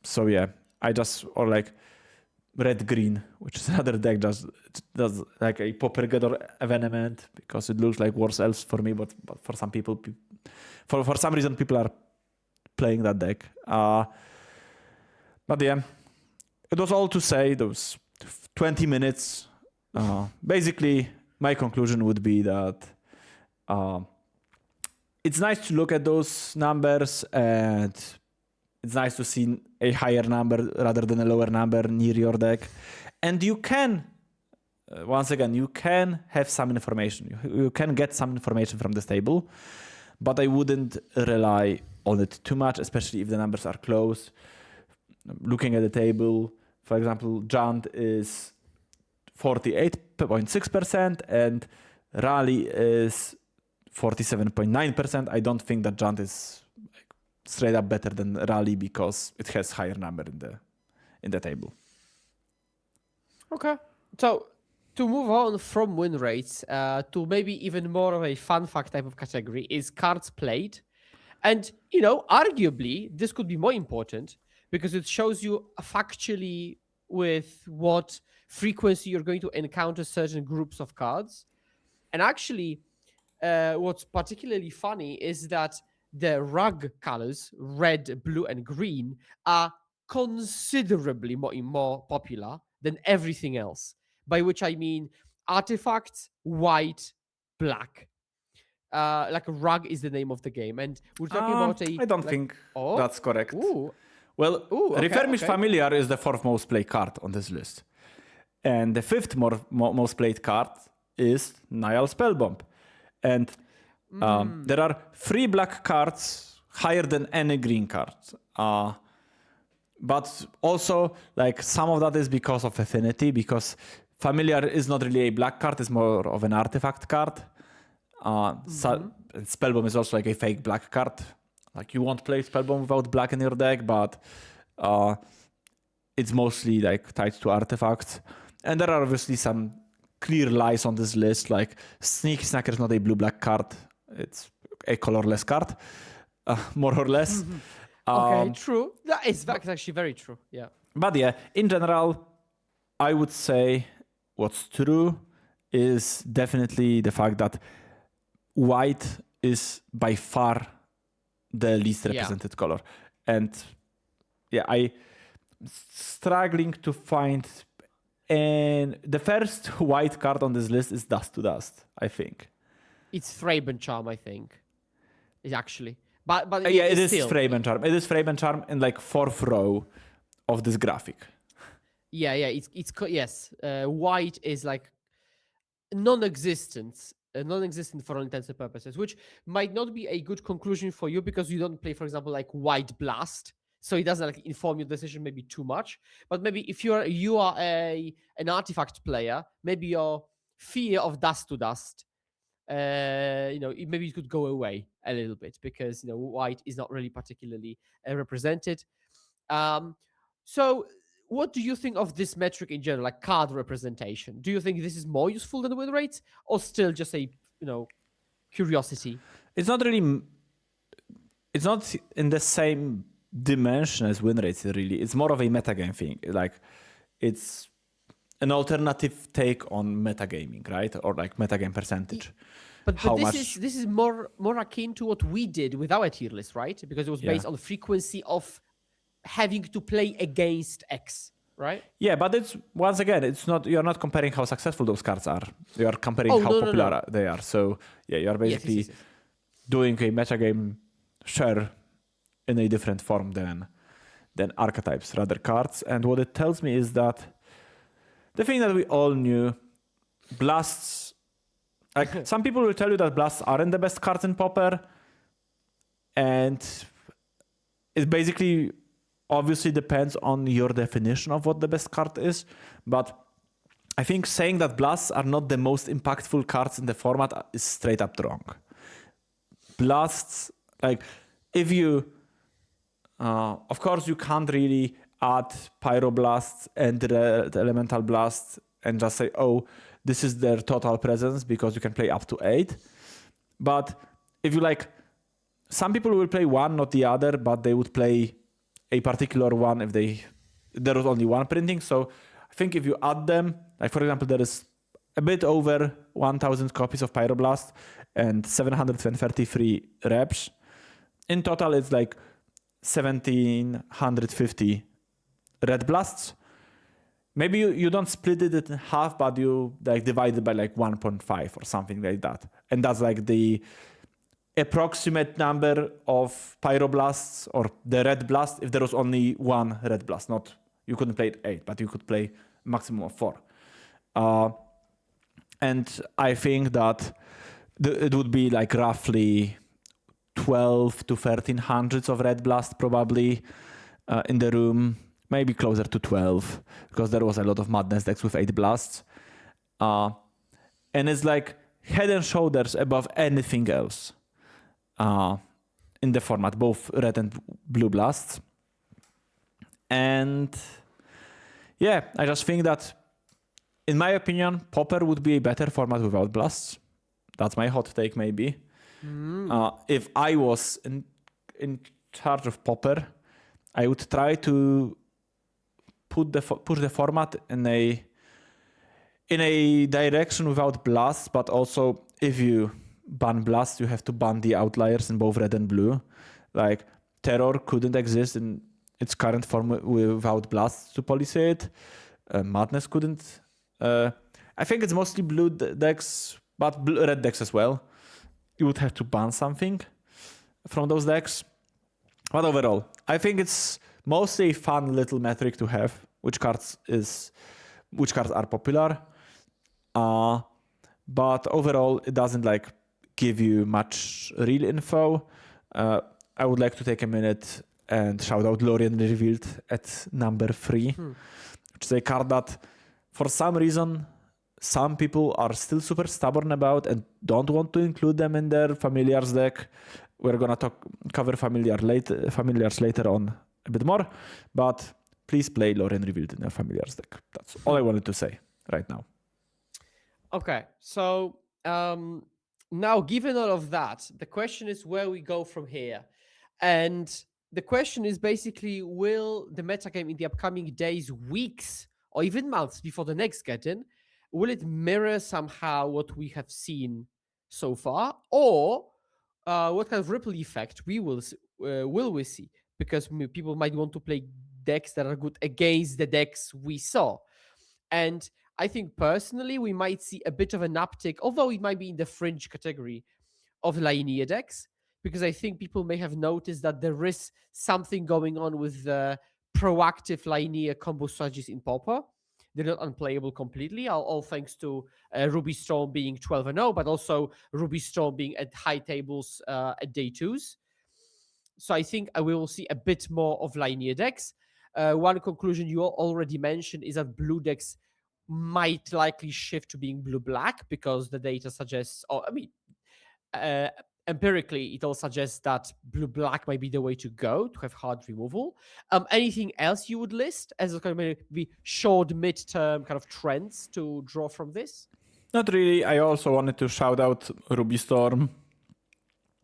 So yeah, or like red-green, which is another deck does like a Paupergeddon evenement, because it looks like worse Elves for me, but for some people, for some reason, people are playing that deck. But yeah, it was all to say, those 20 minutes. Basically, my conclusion would be that it's nice to look at those numbers, and it's nice to see a higher number rather than a lower number near your deck. And you can, once again, you can have some information. You can get some information from this table, but I wouldn't rely on it too much, especially if the numbers are close. Looking at the table, for example, Jund is 48.6% and Rally is 47.9%. I don't think that Jund is straight up better than Rally because it has higher number in the table. Okay. So to move on from win rates to maybe even more of a fun fact type of category is cards played. And, arguably, this could be more important because it shows you factually with what frequency you're going to encounter certain groups of cards. And actually, what's particularly funny is that the rug colors, red, blue, and green, are considerably more popular than everything else, by which I mean artifacts, white, black. Like a rug is the name of the game, and we're talking about I don't think that's correct. Ooh. Well, Okay, Refurbished Familiar is the fourth most played card on this list. And the fifth most played card is Nihil Spellbomb. And there are 3 black cards higher than any green card. But also, like, some of that is because of affinity, because Familiar is not really a black card, it's more of an artifact card. Spellbomb is also like a fake black card. Like, you won't play Spellbomb without black in your deck, but it's mostly like tied to artifacts. And there are obviously some clear lies on this list, like Sneaky Snacker is not a blue-black card, it's a colorless card. more or less. Okay, true. That is actually very true. Yeah. But yeah, in general, I would say what's true is definitely the fact that white is by far the least represented color. And yeah, I struggling to find, and the first white card on this list is Dust to Dust, I think. It's Thraben Charm, I think. It's actually. But Yeah, it is still. Thraben Charm. It is Thraben Charm in like 4th row of this graphic. Yeah. Yes. White is like non-existent for all intents and purposes, which might not be a good conclusion for you because you don't play, for example, like White Blast, so it doesn't like inform your decision maybe too much. But maybe if you are an artifact player, maybe your fear of Dust to Dust, maybe it could go away a little bit because white is not really particularly represented. So what do you think of this metric in general, like card representation? Do you think this is more useful than win rates, or still just a curiosity? It's not really. It's not in the same dimension as win rates. Really, it's more of a metagame thing. Like, it's an alternative take on metagaming, right? Or like metagame percentage. But this is more akin to what we did with our tier list, right? Because it was based on the frequency of having to play against X, right? Yeah, but it's once again, it's not. You're not comparing how successful those cards are. You are comparing how popular they are. So yeah, you are basically doing a metagame share in a different form than archetypes, rather cards. And what it tells me is that the thing that we all knew, blasts. Like some people will tell you that blasts aren't the best cards in Pauper, and it basically obviously depends on your definition of what the best card is. But I think saying that blasts are not the most impactful cards in the format is straight up wrong. Blasts, like if you, of course, you can't really add Pyroblasts and the Elemental Blast and just say, oh, this is their total presence because you can play up to 8. But if you like, some people will play one, not the other, but they would play a particular one if there was only one printing. So I think if you add them, like for example, there is a bit over 1,000 copies of Pyroblast and 733 reps. In total, it's like 1,750 red blasts. Maybe you don't split it in half, but you like divide it by like 1.5 or something like that. And that's like the approximate number of Pyroblasts or the red blast if there was only one red blast. Not, you couldn't play 8, but you could play maximum of 4. And I think that it would be like roughly 12 to 1,300 of red blast probably in the room. Maybe closer to 12 because there was a lot of madness decks with 8 blasts. And it's like head and shoulders above anything else in the format, both red and blue blasts. And yeah, I just think that, in my opinion, Pauper would be a better format without blasts. That's my hot take, maybe. If I was in charge of Pauper, I would try to push the format in a direction without blasts, but also if you ban blasts, you have to ban the outliers in both red and blue. Like Terror couldn't exist in its current form without blasts to police it. Madness couldn't. I think it's mostly blue decks, but red decks as well. You would have to ban something from those decks. But overall, I think it's mostly a fun little metric to have, which cards are popular. But overall, it doesn't like give you much real info. I would like to take a minute and shout out Lorien Revealed at number 3, which is a card that for some reason some people are still super stubborn about and don't want to include them in their familiars deck. We're gonna cover familiars later on a bit more, but please play Lorien Revealed in your familiars deck. That's all I wanted to say right now. Okay, so now given all of that, the question is where we go from here. And the question is basically, will the metagame in the upcoming days, weeks, or even months before the next Geddon, will it mirror somehow what we have seen so far, or what kind of ripple effect will we see? Because people might want to play decks that are good against the decks we saw, and I think personally we might see a bit of an uptick, although it might be in the fringe category of linear decks, because I think people may have noticed that there is something going on with the proactive linear combo strategies in Pauper. They're not unplayable completely, all thanks to Ruby Storm being 12-0, but also Ruby Storm being at high tables at day twos. So I think we will see a bit more of linear decks. One conclusion you already mentioned is that blue decks might likely shift to being blue-black because the data suggests, or I mean, uh, empirically, it all suggests that blue-black might be the way to go to have hard removal. Anything else you would list as a kind of maybe short, mid-term kind of trends to draw from this? Not really. I also wanted to shout out Ruby Storm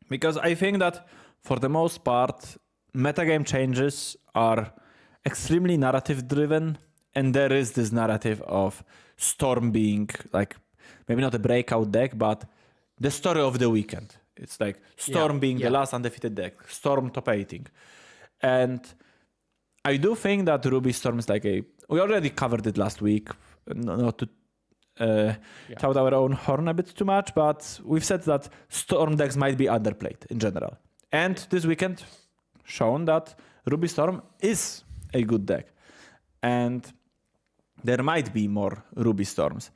because I think that for the most part, metagame changes are extremely narrative driven, and there is this narrative of Storm being like maybe not a breakout deck, but the story of the weekend. It's like Storm being the last undefeated deck, Storm top 8ing. And I do think that Ruby Storm is like we already covered it last week, not to tout our own horn a bit too much, but we've said that Storm decks might be underplayed in general. And this weekend shown that Ruby Storm is a good deck. And there might be more Ruby Storms.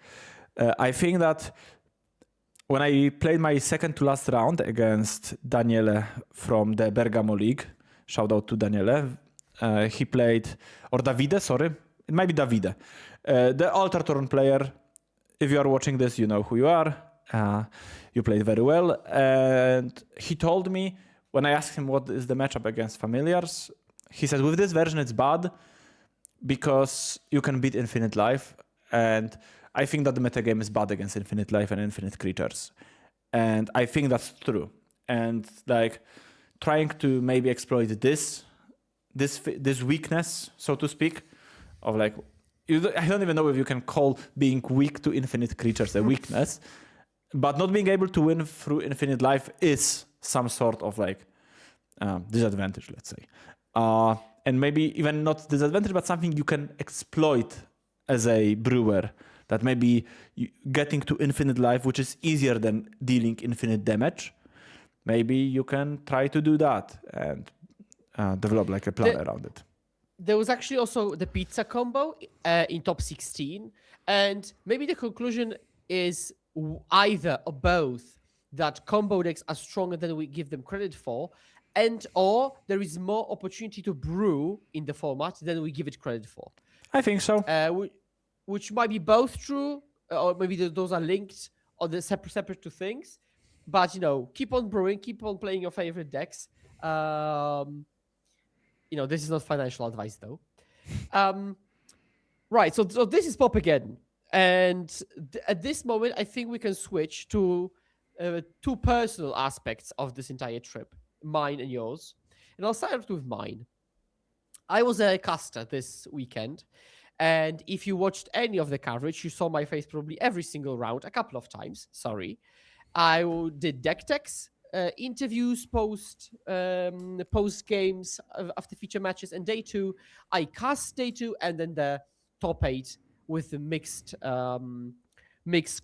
I think that when I played my second to last round against Daniele from the Bergamo League, shout out to Daniele, he played, or Davide, sorry, it might be Davide, the Altar Torn player. If you are watching this, you know who you are. You played very well. And he told me, when I asked him what is the matchup against Familiars, he said, with this version, it's bad because you can beat Infinite Life. And I think that the metagame is bad against Infinite Life and Infinite Creatures. And I think that's true. And like trying to maybe exploit this weakness, so to speak, of like, I don't even know if you can call being weak to Infinite Creatures a weakness, but not being able to win through Infinite Life is some sort of like disadvantage, let's say. And maybe even not disadvantage, but something you can exploit as a brewer, that maybe getting to Infinite Life, which is easier than dealing infinite damage, maybe you can try to do that and develop like a plan around it. There was actually also the pizza combo in top 16. And maybe the conclusion is either or both that combo decks are stronger than we give them credit for, and or there is more opportunity to brew in the format than we give it credit for. I think so. Which might be both true, or maybe those are linked or they're separate to things. But, keep on brewing, keep on playing your favorite decks. This is not financial advice, though. Right, so this is Paupergeddon. And at this moment, I think we can switch to two personal aspects of this entire trip, mine and yours. And I'll start with mine. I was a caster this weekend. And if you watched any of the coverage, you saw my face probably every single round, a couple of times. Sorry. I did deck techs, interviews, post games after feature matches, and day two I cast day two, and then the top 8 with the mixed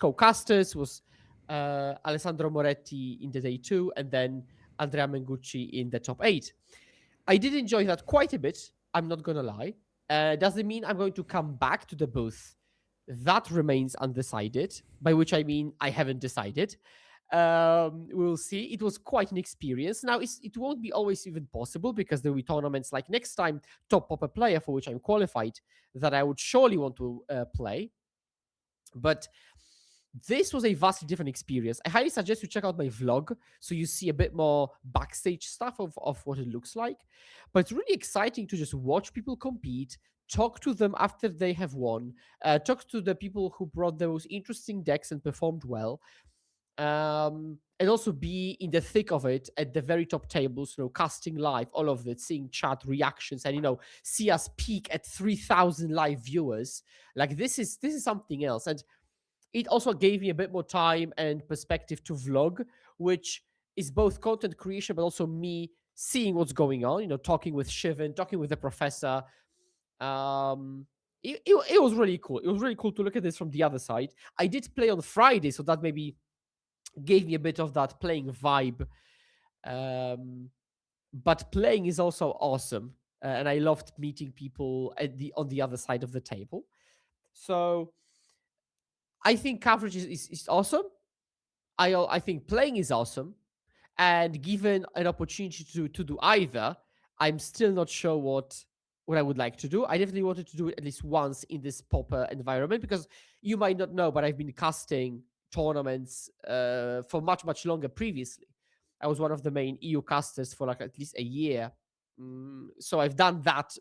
co-casters was Alessandro Moretti in the day 2, and then Andrea Mengucci in the top 8. I did enjoy that quite a bit, I'm not gonna lie. Does it mean I'm going to come back to the booth? That remains undecided, by which I mean I haven't decided. We'll see. It was quite an experience. Now, it won't be always even possible because there will be tournaments like next time, Top Pauper Player, for which I'm qualified, that I would surely want to play. But this was a vastly different experience. I highly suggest you check out my vlog so you see a bit more backstage stuff of what it looks like. But it's really exciting to just watch people compete, talk to them after they have won, talk to the people who brought the most interesting decks and performed well. and also be in the thick of it at the very top tables, casting live, all of it, seeing chat reactions, and see us peak at 3,000 live viewers. Like this is something else, and it also gave me a bit more time and perspective to vlog, which is both content creation but also me seeing what's going on. Talking with Shivan, talking with the professor. It was really cool. It was really cool to look at this from the other side. I did play on Friday, so that maybe gave me a bit of that playing vibe. But playing is also awesome, and I loved meeting people on the other side of the table. So I think coverage is awesome. I think playing is awesome, and given an opportunity to do either, I'm still not sure what I would like to do. I definitely wanted to do it at least once in this Pauper environment, because you might not know, but I've been casting tournaments for much longer previously. I was one of the main EU casters for like at least a year. So I've done that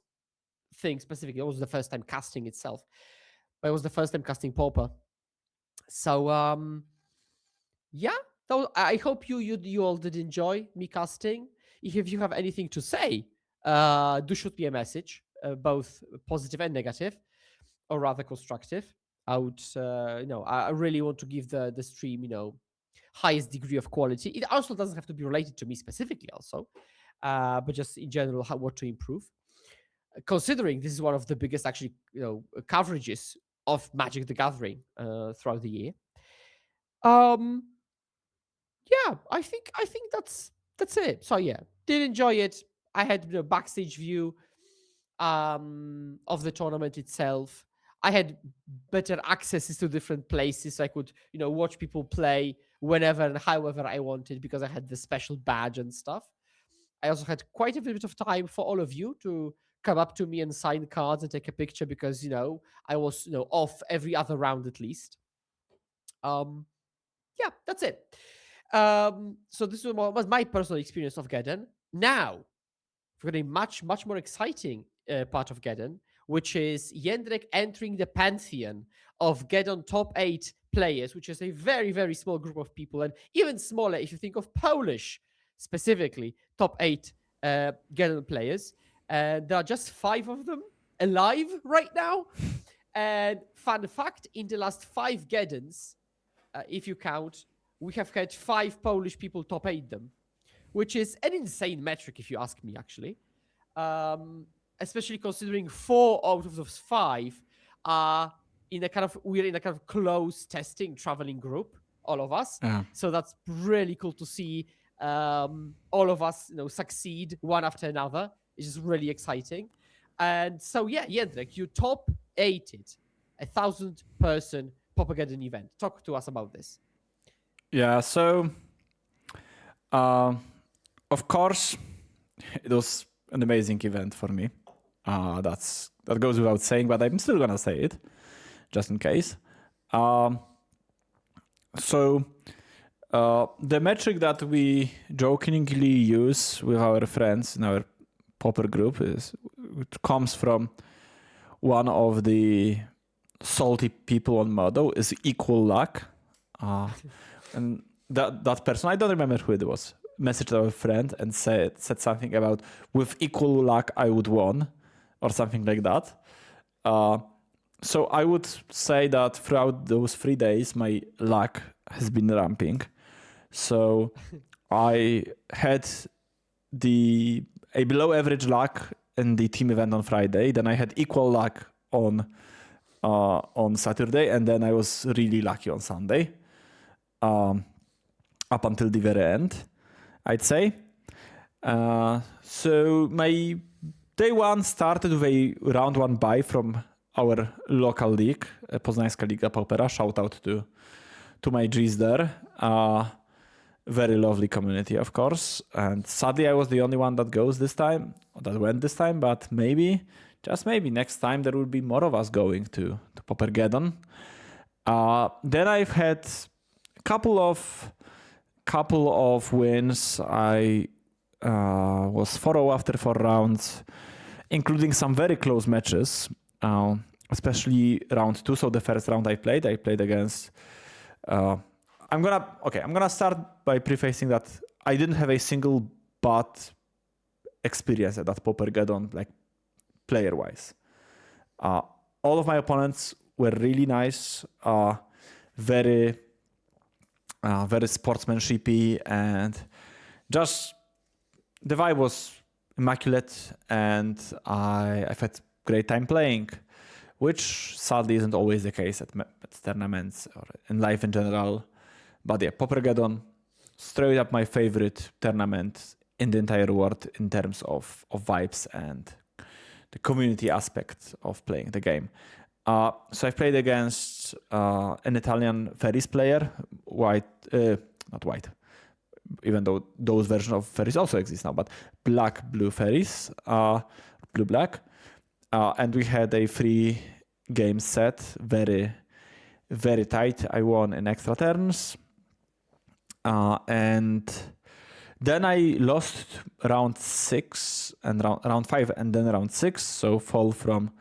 thing specifically. It was the first time casting itself, but it was the first time casting Pauper. So yeah, I hope you all did enjoy me casting. If you have anything to say, do shoot me a message, both positive and negative, or rather constructive. I would, I really want to give the stream, highest degree of quality. It also doesn't have to be related to me specifically, also, but just in general, what to improve. Considering this is one of the biggest, actually, coverages of Magic the Gathering throughout the year. Yeah, I think that's it. So yeah, did enjoy it. I had backstage view of the tournament itself. I had better accesses to different places, so I could watch people play whenever and however I wanted, because I had the special badge and stuff. I also had quite a bit of time for all of you to come up to me and sign cards and take a picture, because I was off every other round at least. Yeah, that's it. So this was my personal experience of Geddon. Now, we've got a much more exciting part of Geddon, which is Jędrek entering the pantheon of Geddon top 8 players, which is a very, very small group of people, and even smaller if you think of Polish, specifically, top 8 Geddon players. And there are just 5 of them alive right now. And fun fact, in the last 5 Geddons, if you count, we have had 5 Polish people top 8 them, which is an insane metric if you ask me, actually. Especially considering 4 out of those 5 are we're in a kind of close testing traveling group, all of us. Yeah. So that's really cool to see all of us succeed one after another. It's just really exciting. And so yeah, Jędrek, you top 8'd a 1,000-person Paupergeddon event. Talk to us about this. Yeah, so of course it was an amazing event for me. That goes without saying, but I'm still gonna say it just in case. So the metric that we jokingly use with our friends in our Pauper group comes from one of the salty people on Modo, is equal luck. And that person, I don't remember who it was, messaged our friend and said something about, with equal luck I would won, or something like that. So I would say that throughout those 3 days, my luck has been ramping. So I had a below average luck in the team event on Friday. Then I had equal luck on Saturday, and then I was really lucky on Sunday. Up until the very end, I'd say. So my day 1 started with a round 1 buy from our local league, Poznańska Liga Paupera. Shout out to my G's there. Very lovely community, of course. And sadly, I was the only one that went this time. But maybe, just maybe, next time there will be more of us going to Paupergeddon. Then I've had couple of wins. I was 4-0 after 4 rounds, including some very close matches, especially round 2. So the first round I played against I'm gonna start by prefacing that I didn't have a single bad experience at that Paupergeddon, like player-wise. All of my opponents were really nice, very sportsmanshipy, and just the vibe was immaculate, and I've had great time playing, which sadly isn't always the case at tournaments or in life in general. But yeah, Paupergeddon, straight up my favorite tournament in the entire world in terms of vibes and the community aspect of playing the game. So I've played against an Italian Ferries player, not white, even though those versions of Ferries also exist now, but blue Ferries, blue-black. And we had a 3-game set, very, very tight. I won in extra turns. And then I lost round 6 and round 5 and then round 6. So fall from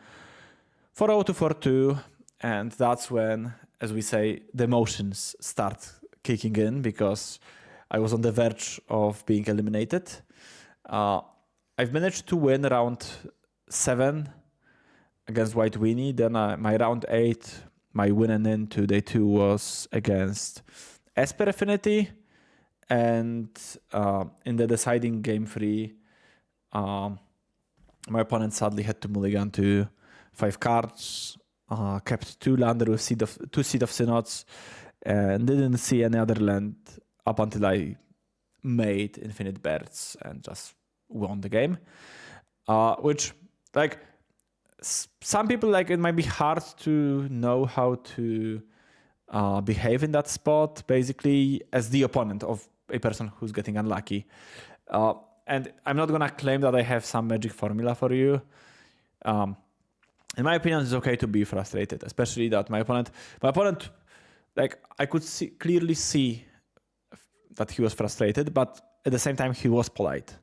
4-0 to 4-2. And that's when, as we say, the emotions start kicking in because I was on the verge of being eliminated. I've managed to win round 7 against White Winnie. Then my round 8, my win and into day 2 was against Esper Affinity. And in the deciding game 3, my opponent sadly had to mulligan to 5 cards, kept 2 lander with two Seed of Synods, and didn't see any other land up until I made Infinite Birds and just won the game. Which, like, some people, like, it might be hard to know how to behave in that spot, basically as the opponent of a person who's getting unlucky. And I'm not gonna claim that I have some magic formula for you. In my opinion, it's okay to be frustrated, especially that my opponent, like, I could clearly see that he was frustrated, but at the same time, he was polite.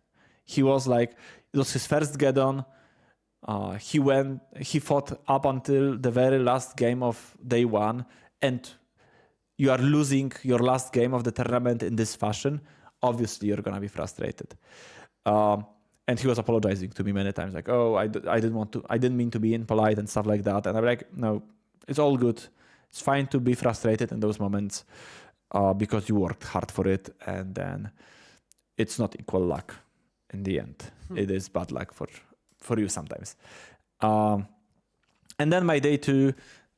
He was like, it was his first Geddon. He fought up until the very last game of day 1, and you are losing your last game of the tournament in this fashion. Obviously, you're gonna be frustrated. And he was apologizing to me many times, like, "Oh, I didn't mean to be impolite and stuff like that." And I'm like, "No, it's all good. It's fine to be frustrated in those moments because you worked hard for it, and then it's not equal luck in the end. It is bad luck for you sometimes." And then my day 2.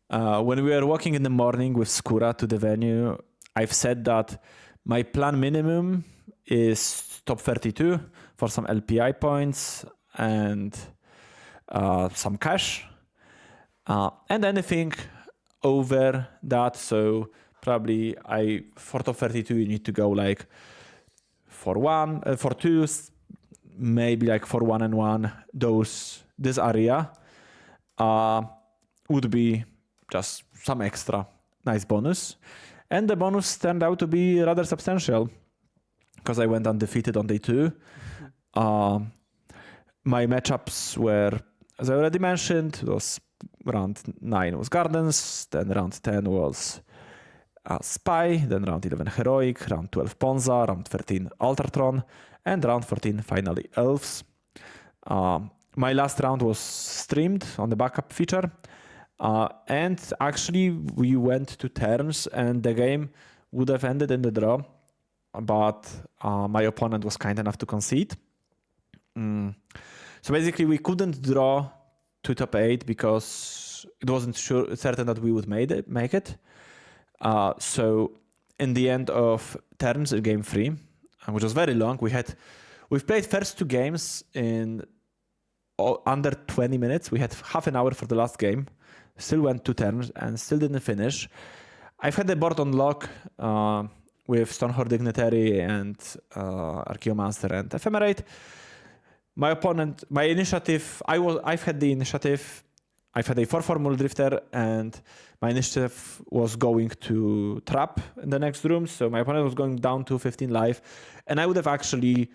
When we were walking in the morning with Skura to the venue, I've said that my plan minimum is top 32 for some LPI points and some cash. And anything over that, so probably for top 32 you need to go like for 2, maybe like for 1 and 1. This area would be just some extra nice bonus. And the bonus turned out to be rather substantial because I went undefeated on day 2. My matchups were, as I already mentioned, it was round 9 was Gardens, then round 10 was Spy, then round 11 Heroic, round 12 Ponza, round 13 Altartron, and round 14 finally Elves. My last round was streamed on the backup feature. And actually, we went to turns, and the game would have ended in the draw, but my opponent was kind enough to concede. So basically, we couldn't draw to top 8 because it wasn't certain that we would make it. So in the end of turns in game 3, which was very long, we've played first 2 games in under 20 minutes. We had half an hour for the last game. Still went 2 turns and still didn't finish. I've had the board on lock with Stonehorde Dignitary and Archaeomancer and Ephemerate. My opponent, my initiative, I've had the initiative. I've had a 4/4 Muldrifter, and my initiative was going to trap in the next room. So my opponent was going down to 15 life, and I would have actually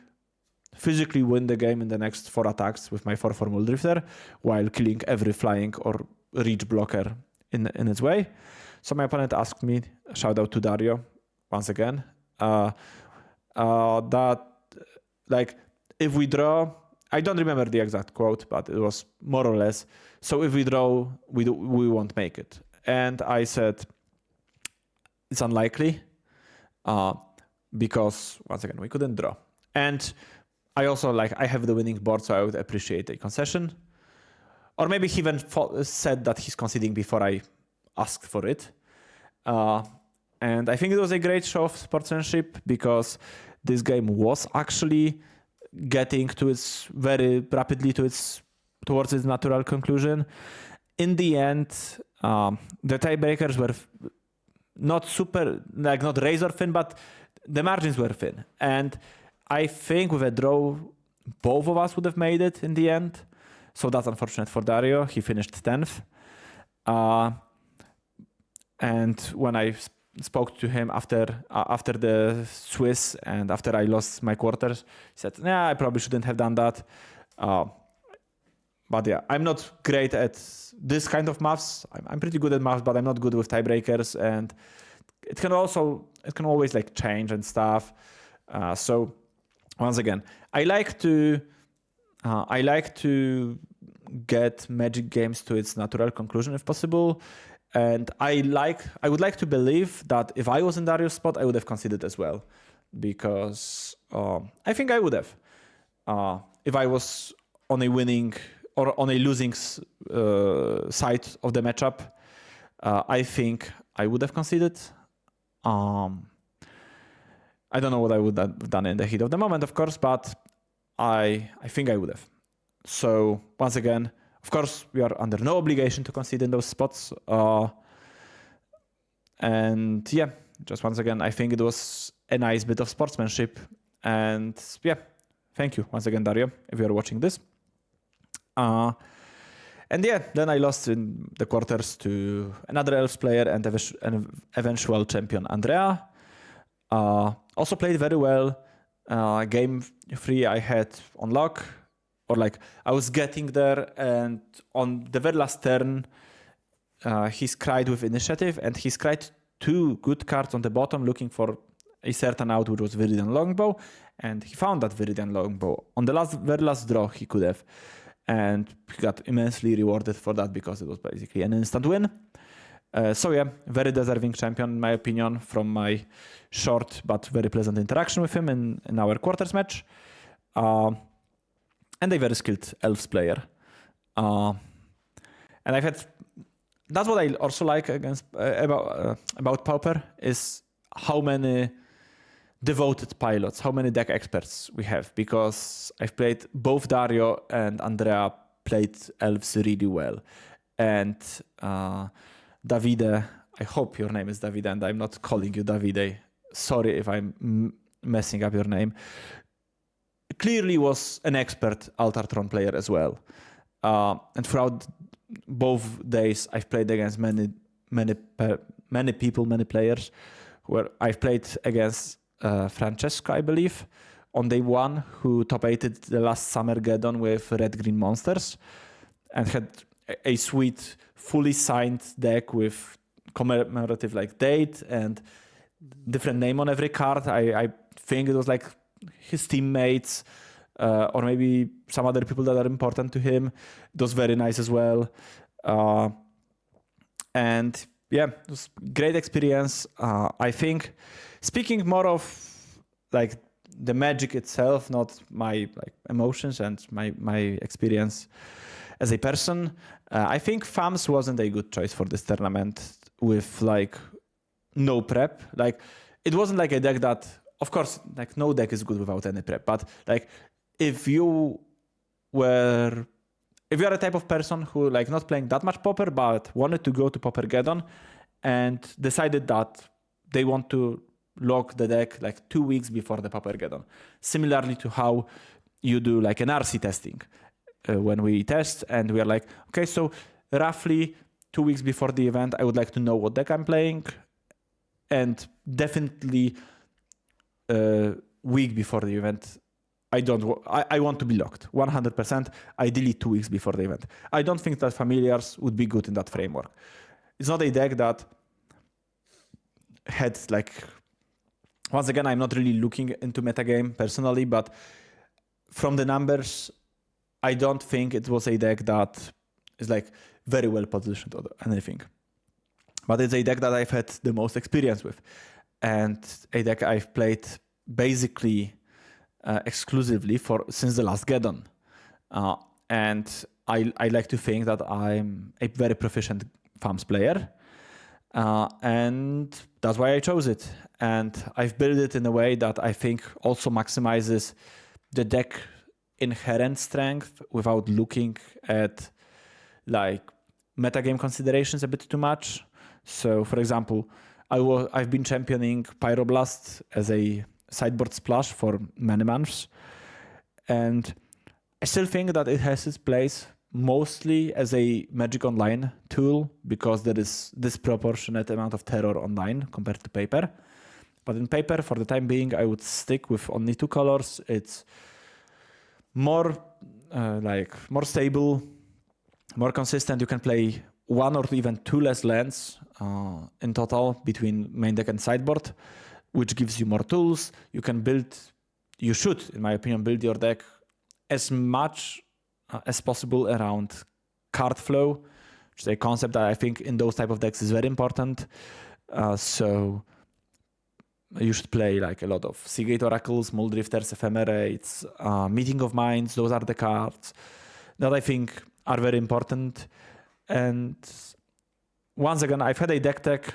physically win the game in the next 4 attacks with my 4/4 Muldrifter while killing every flying or reach blocker in its way. So my opponent asked me, shout out to Dario, once again. That like if we draw, I don't remember the exact quote, but it was more or less, so if we draw, we won't make it. And I said, it's unlikely because, once again, we couldn't draw. And I also, I have the winning board, so I would appreciate a concession. Or maybe he even said that he's conceding before I asked for it. And I think it was a great show of sportsmanship because this game was actually getting to its very rapidly towards its natural conclusion. In the end, the tiebreakers were not not razor thin, but the margins were thin. And I think with a draw, both of us would have made it in the end. So that's unfortunate for Dario. He finished 10th. And when I spoke to him after the Swiss and after I lost my quarters, he said, "Yeah, I probably shouldn't have done that." But yeah, I'm not great at this kind of maths. I'm pretty good at maths, but I'm not good with tiebreakers, and it can always change and stuff. So once again, I like to get Magic games to its natural conclusion if possible. And I would like to believe that if I was in Dario's spot, I would have conceded as well, because I think I would have. If I was on a winning or on a losing side of the matchup, I think I would have conceded. I don't know what I would have done in the heat of the moment, of course, but I think I would have. So once again, of course, we are under no obligation to concede in those spots. And yeah, just once again, I think it was a nice bit of sportsmanship. And yeah, thank you once again, Dario, if you're watching this. And yeah, then I lost in the quarters to another Elves player and eventual champion, Andrea. Also played very well. Game 3 I had on lock. Or I was getting there, and on the very last turn, he scryed with initiative, and he scryed 2 good cards on the bottom looking for a certain out, which was Viridian Longbow, and he found that Viridian Longbow. On the very last draw, he could have, and he got immensely rewarded for that because it was basically an instant win. So yeah, very deserving champion, in my opinion, from my short but very pleasant interaction with him in our quarters match. And a very skilled Elves player. And that's what I also like about Pauper, is how many devoted pilots, how many deck experts we have, because I've played both Dario and Andrea played Elves really well. And Davide, I hope your name is Davide and I'm not calling you Davide. Sorry if I'm messing up your name. Clearly was an expert Altartron player as well. And throughout both days, I've played against many people, many players, where I've played against Francesca, I believe, on day 1, who top-8'd the last summer Geddon with red-green monsters and had a sweet, fully signed deck with commemorative date and different name on every card. I think it was his teammates or maybe some other people that are important to him. It was very nice as well. And yeah, it was great experience. I think, speaking more of the magic itself, not my emotions and my experience as a person, I think FAMS wasn't a good choice for this tournament with no prep. It wasn't a deck that, of course, no deck is good without any prep, but if you are a type of person who not playing that much Pauper but wanted to go to Paupergeddon and decided that they want to lock the deck 2 weeks before the Paupergeddon, similarly to how you do an RC testing when we test and we are okay, so roughly 2 weeks before the event, I would like to know what deck I'm playing, and definitely week before the event, I want to be locked 100%, ideally 2 weeks before the event. I don't think that Familiars would be good in that framework. It's not a deck that had once again, I'm not really looking into metagame personally, but from the numbers, I don't think it was a deck that is like very well positioned or anything. But it's a deck that I've had the most experience with, and a deck I've played basically exclusively since the last Geddon. And I like to think that I'm a very proficient farms player, and that's why I chose it. And I've built it in a way that I think also maximizes the deck inherent strength without looking at like metagame considerations a bit too much. So, for example, I've been championing Pyroblast as a sideboard splash for many months, and I still think that it has its place mostly as a Magic Online tool because there is disproportionate amount of terror online compared to paper. But in paper, for the time being, I would stick with only 2 colors. It's more more stable, more consistent. You can play 1 or even 2 less lands in total between main deck and sideboard, which gives you more tools. You should, in my opinion, build your deck as much as possible around card flow, which is a concept that I think in those type of decks is very important. So you should play like a lot of Seagate Oracles, Muldrifters, Ephemerates, Meeting of Minds. Those are the cards that I think are very important. And once again, I've had a deck tech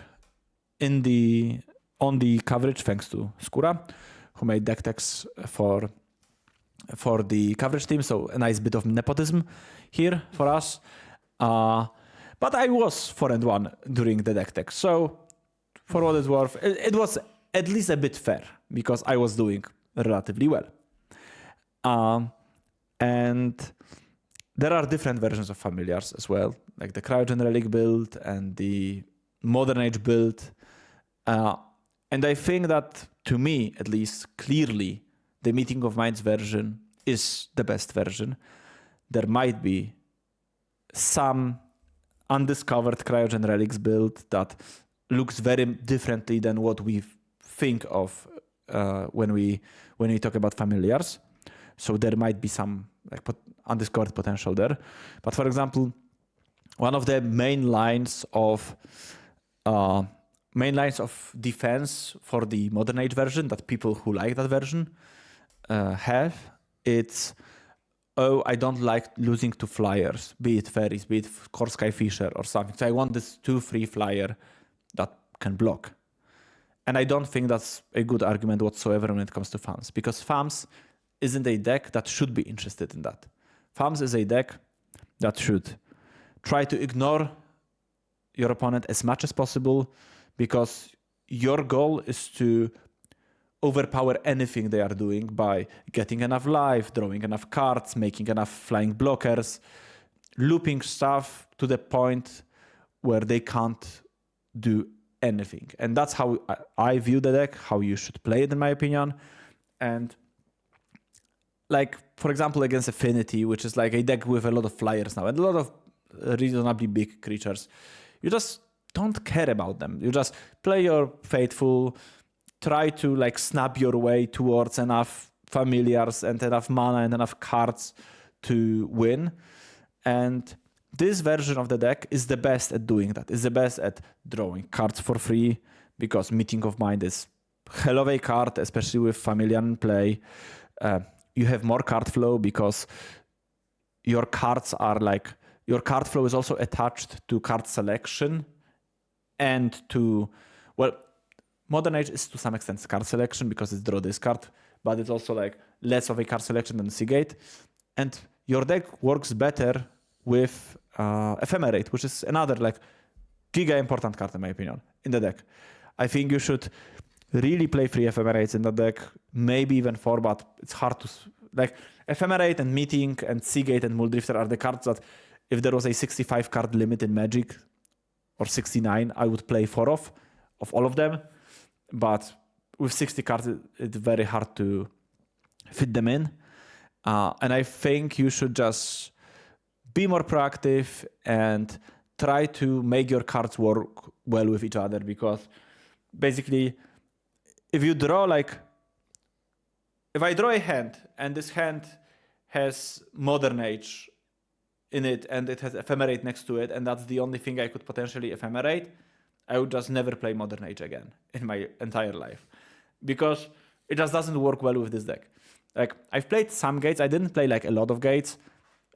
on the coverage thanks to Skura, who made deck techs for the coverage team. So a nice bit of nepotism here for us. But I was 4-1 during the deck tech. So for what it's worth, it was at least a bit fair because I was doing relatively well. And there are different versions of familiars as well, like the Cryogen Relic build and the Modern Age build. And I think that, to me at least, clearly, the Meeting of Minds version is the best version. There might be some undiscovered Cryogen Relics build that looks very differently than what we think of when we talk about familiars. So there might be some undiscovered potential there. But for example, one of the main lines of defense for the Modern Age version that people who like that version have, it's, I don't like losing to flyers, be it fairies, be it Core Sky Fisher or something. So I want this 2/3 flyer that can block. And I don't think that's a good argument whatsoever when it comes to FAMs, because FAMs isn't a deck that should be interested in that. FAMs is a deck that should try to ignore your opponent as much as possible, because your goal is to overpower anything they are doing by getting enough life, drawing enough cards, making enough flying blockers, looping stuff to the point where they can't do anything. And that's how I view the deck, how you should play it, in my opinion. And like, for example, against Affinity, which is like a deck with a lot of flyers now and a lot of reasonably big creatures, you just don't care about them. You just play your Faithful, try to like snap your way towards enough familiars and enough mana and enough cards to win. And this version of the deck is the best at doing that. It's the best at drawing cards for free, because Meeting of Mind is hell of a card, especially with familiar in play. You have more card flow because your cards are like, your card flow is also attached to card selection and to, well, Modern Age is to some extent card selection because it's draw this card, but it's also like less of a card selection than Seagate. And your deck works better with Ephemerate, which is another like giga important card in my opinion in the deck. I think you should really play 3 Ephemerates in the deck, maybe even 4, but it's hard to like Ephemerate and Meeting and Seagate and Muldrifter are the cards that if there was a 65 card limit in Magic or 69, I would play 4 of all of them. But with 60 cards, it's very hard to fit them in. And I think you should just be more proactive and try to make your cards work well with each other, because basically if you draw if I draw a hand and this hand has Modern Age in it and it has Ephemerate next to it, and that's the only thing I could potentially Ephemerate, I would just never play Modern Age again in my entire life. Because it just doesn't work well with this deck. Like, I've played some gates. I didn't play a lot of gates,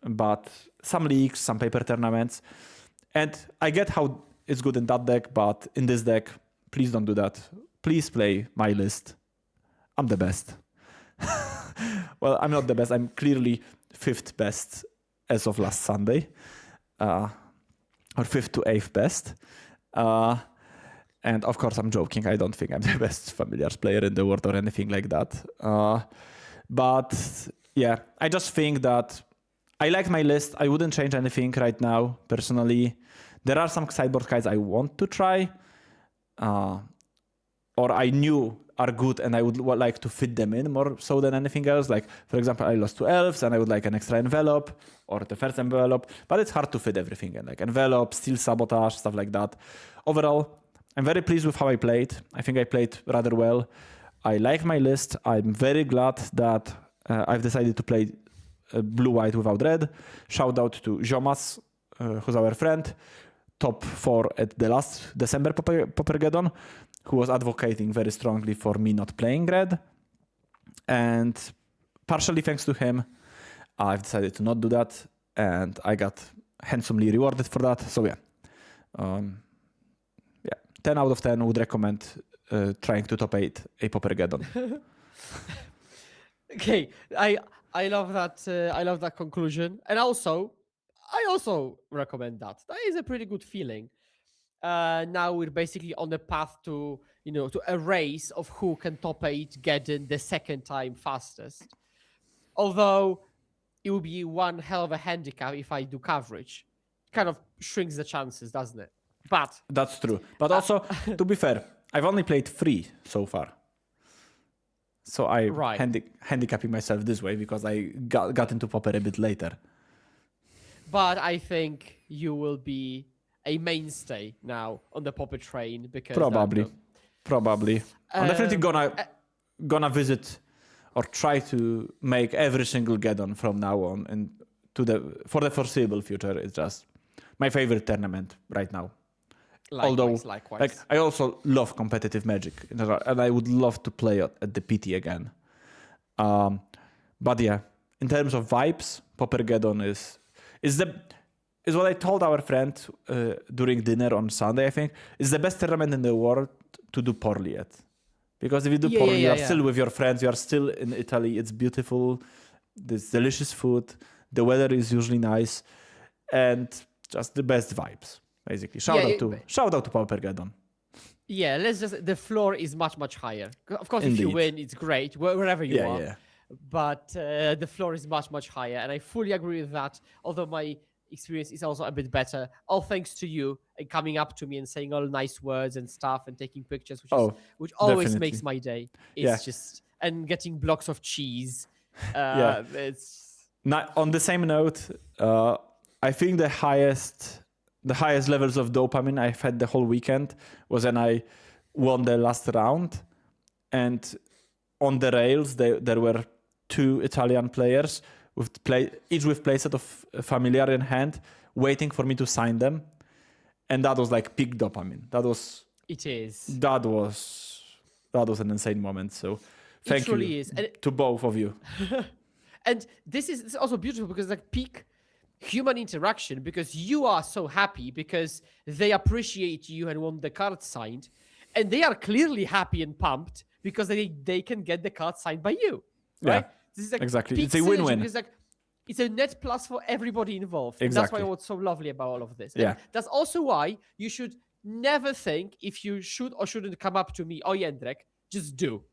but some leagues, some paper tournaments. And I get how it's good in that deck, but in this deck, please don't do that. Please play my list. I'm the best. Well, I'm not the best. I'm clearly 5th best as of last Sunday. Or 5th to 8th best. And of course, I'm joking. I don't think I'm the best Familiars player in the world or anything like that. But yeah, I just think that I like my list. I wouldn't change anything right now, personally. There are some sideboard cards I want to try, or I knew are good and I would like to fit them in more so than anything else. Like, for example, I lost 2 elves and I would like an extra envelope or the first envelope, but it's hard to fit everything in, like envelope, steel sabotage, stuff like that. Overall, I'm very pleased with how I played. I think I played rather well. I like my list. I'm very glad that I've decided to play blue-white without red. Shout out to Jomas, who's our friend, top 4 at the last December Paupergeddon, who was advocating very strongly for me not playing red. And partially thanks to him, I've decided to not do that, and I got handsomely rewarded for that. So yeah, 10 out of 10 would recommend trying to top 8 a Paupergeddon. Okay, I love that. I love that conclusion, and I also recommend that. That is a pretty good feeling. Now we're basically on the path to a race of who can top 8 Geddon the second time fastest. Although it would be one hell of a handicap if I do coverage. Kind of shrinks the chances, doesn't it? But that's true. But also, to be fair, I've only played 3 so far. So I'm handicapping myself this way because I got into Pauper a bit later. But I think you will be a mainstay now on the Pauper train because probably. I'm definitely gonna visit or try to make every single Geddon from now on, and for the foreseeable future. It's just my favorite tournament right now. Likewise. Like, I also love competitive Magic, and I would love to play at the PT again. But yeah, in terms of vibes, Paupergeddon is what I told our friend during dinner on Sunday. I think is the best tournament in the world to do poorly at, because if you do poorly, you are still with your friends. You are still in Italy. It's beautiful. There's delicious food. The weather is usually nice, and just the best vibes. Basically, shout out to Paupergeddon. Yeah, the floor is much higher. Of course, Indeed. If you win, it's great wherever you are. Yeah. But the floor is much higher, and I fully agree with that. Although my experience is also a bit better, all thanks to you and coming up to me and saying all nice words and stuff and taking pictures, which always definitely. makes my day. It's just and getting blocks of cheese. It's not, on the same note. I think the highest levels of dopamine I've had the whole weekend was when I won the last round, and on the rails there were 2 Italian players each with playset of Familiar in hand, waiting for me to sign them, and that was like peak dopamine. That was an insane moment. So thank you to both of you. And this is also beautiful because like peak human interaction, because you are so happy because they appreciate you and want the card signed, and they are clearly happy and pumped because they can get the card signed by you, right? This is like exactly. It's a win-win. Because like it's a net plus for everybody involved. Exactly. That's why what's so lovely about all of this. Yeah. And that's also why you should never think if you should or shouldn't come up to me or Jędrek. Just do.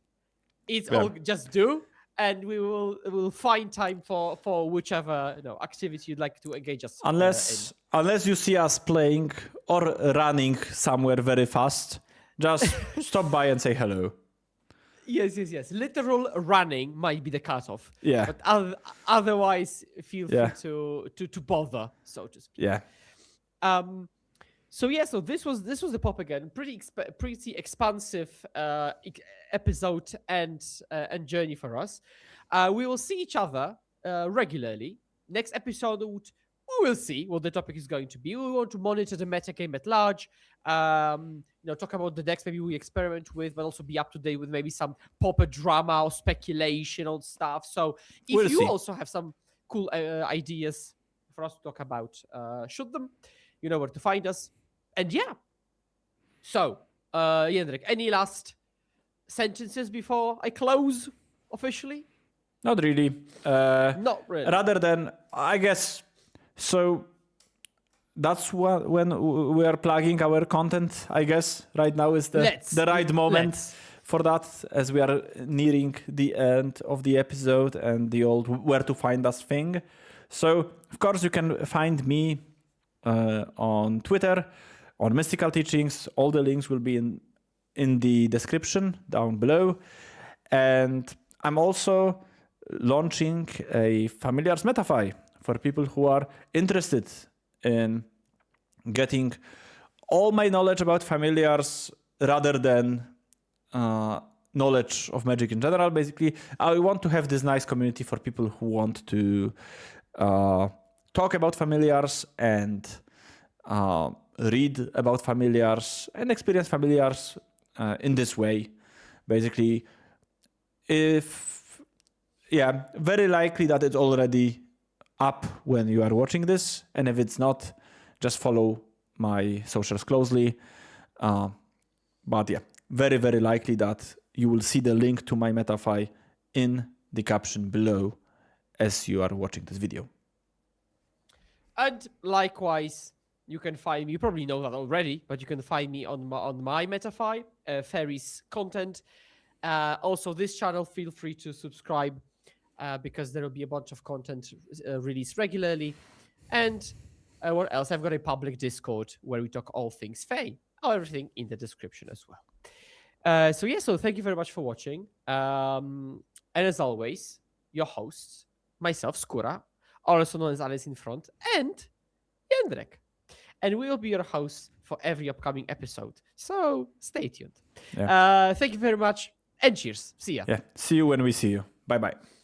It's all just do. And we'll find time for whichever activity you'd like to engage us. Unless you see us playing or running somewhere very fast, just stop by and say hello. Yes. Literal running might be the cutoff. Yeah. But otherwise, feel free to bother, so to speak. Yeah. So this was the Paupergeddon, pretty expansive episode and journey for us. We will see each other regularly. Next episode, we will see what the topic is going to be. We want to monitor the metagame at large. Talk about the decks maybe we experiment with, but also be up to date with maybe some Pauper drama or speculation on stuff. So if We'll you see. also have some cool ideas for us to talk about, shoot them. You know where to find us. And yeah. So, Jędrek, any last sentences before I close officially? Not really. Not really. Rather than, I guess, so that's when we are plugging our content, I guess. Right now is the right moment for that, as we are nearing the end of the episode and the old where to find us thing. So, of course, you can find me on Twitter, on Mystical Teachings. All the links will be in the description down below. And I'm also launching a Familiars MetaFi for people who are interested in getting all my knowledge about Familiars rather than knowledge of Magic in general. Basically, I want to have this nice community for people who want to talk about Familiars and read about Familiars and experience Familiars in this way. Basically, very likely that it's already up when you are watching this. And if it's not, just follow my socials closely. But yeah, very, very likely that you will see the link to my MetaFi in the caption below as you are watching this video. And likewise, you can find me, you probably know that already, but you can find me on my MetaFi, Fairies content. Also, this channel, feel free to subscribe because there will be a bunch of content released regularly. And what else? I've got a public Discord where we talk all things Fae. Everything in the description as well. So thank you very much for watching. And as always, your hosts, myself, Skura, also known as IslandsInFront, and Jędrek. And we will be your hosts for every upcoming episode. So stay tuned. Yeah. Thank you very much, and cheers. See ya. Yeah. See you when we see you. Bye-bye.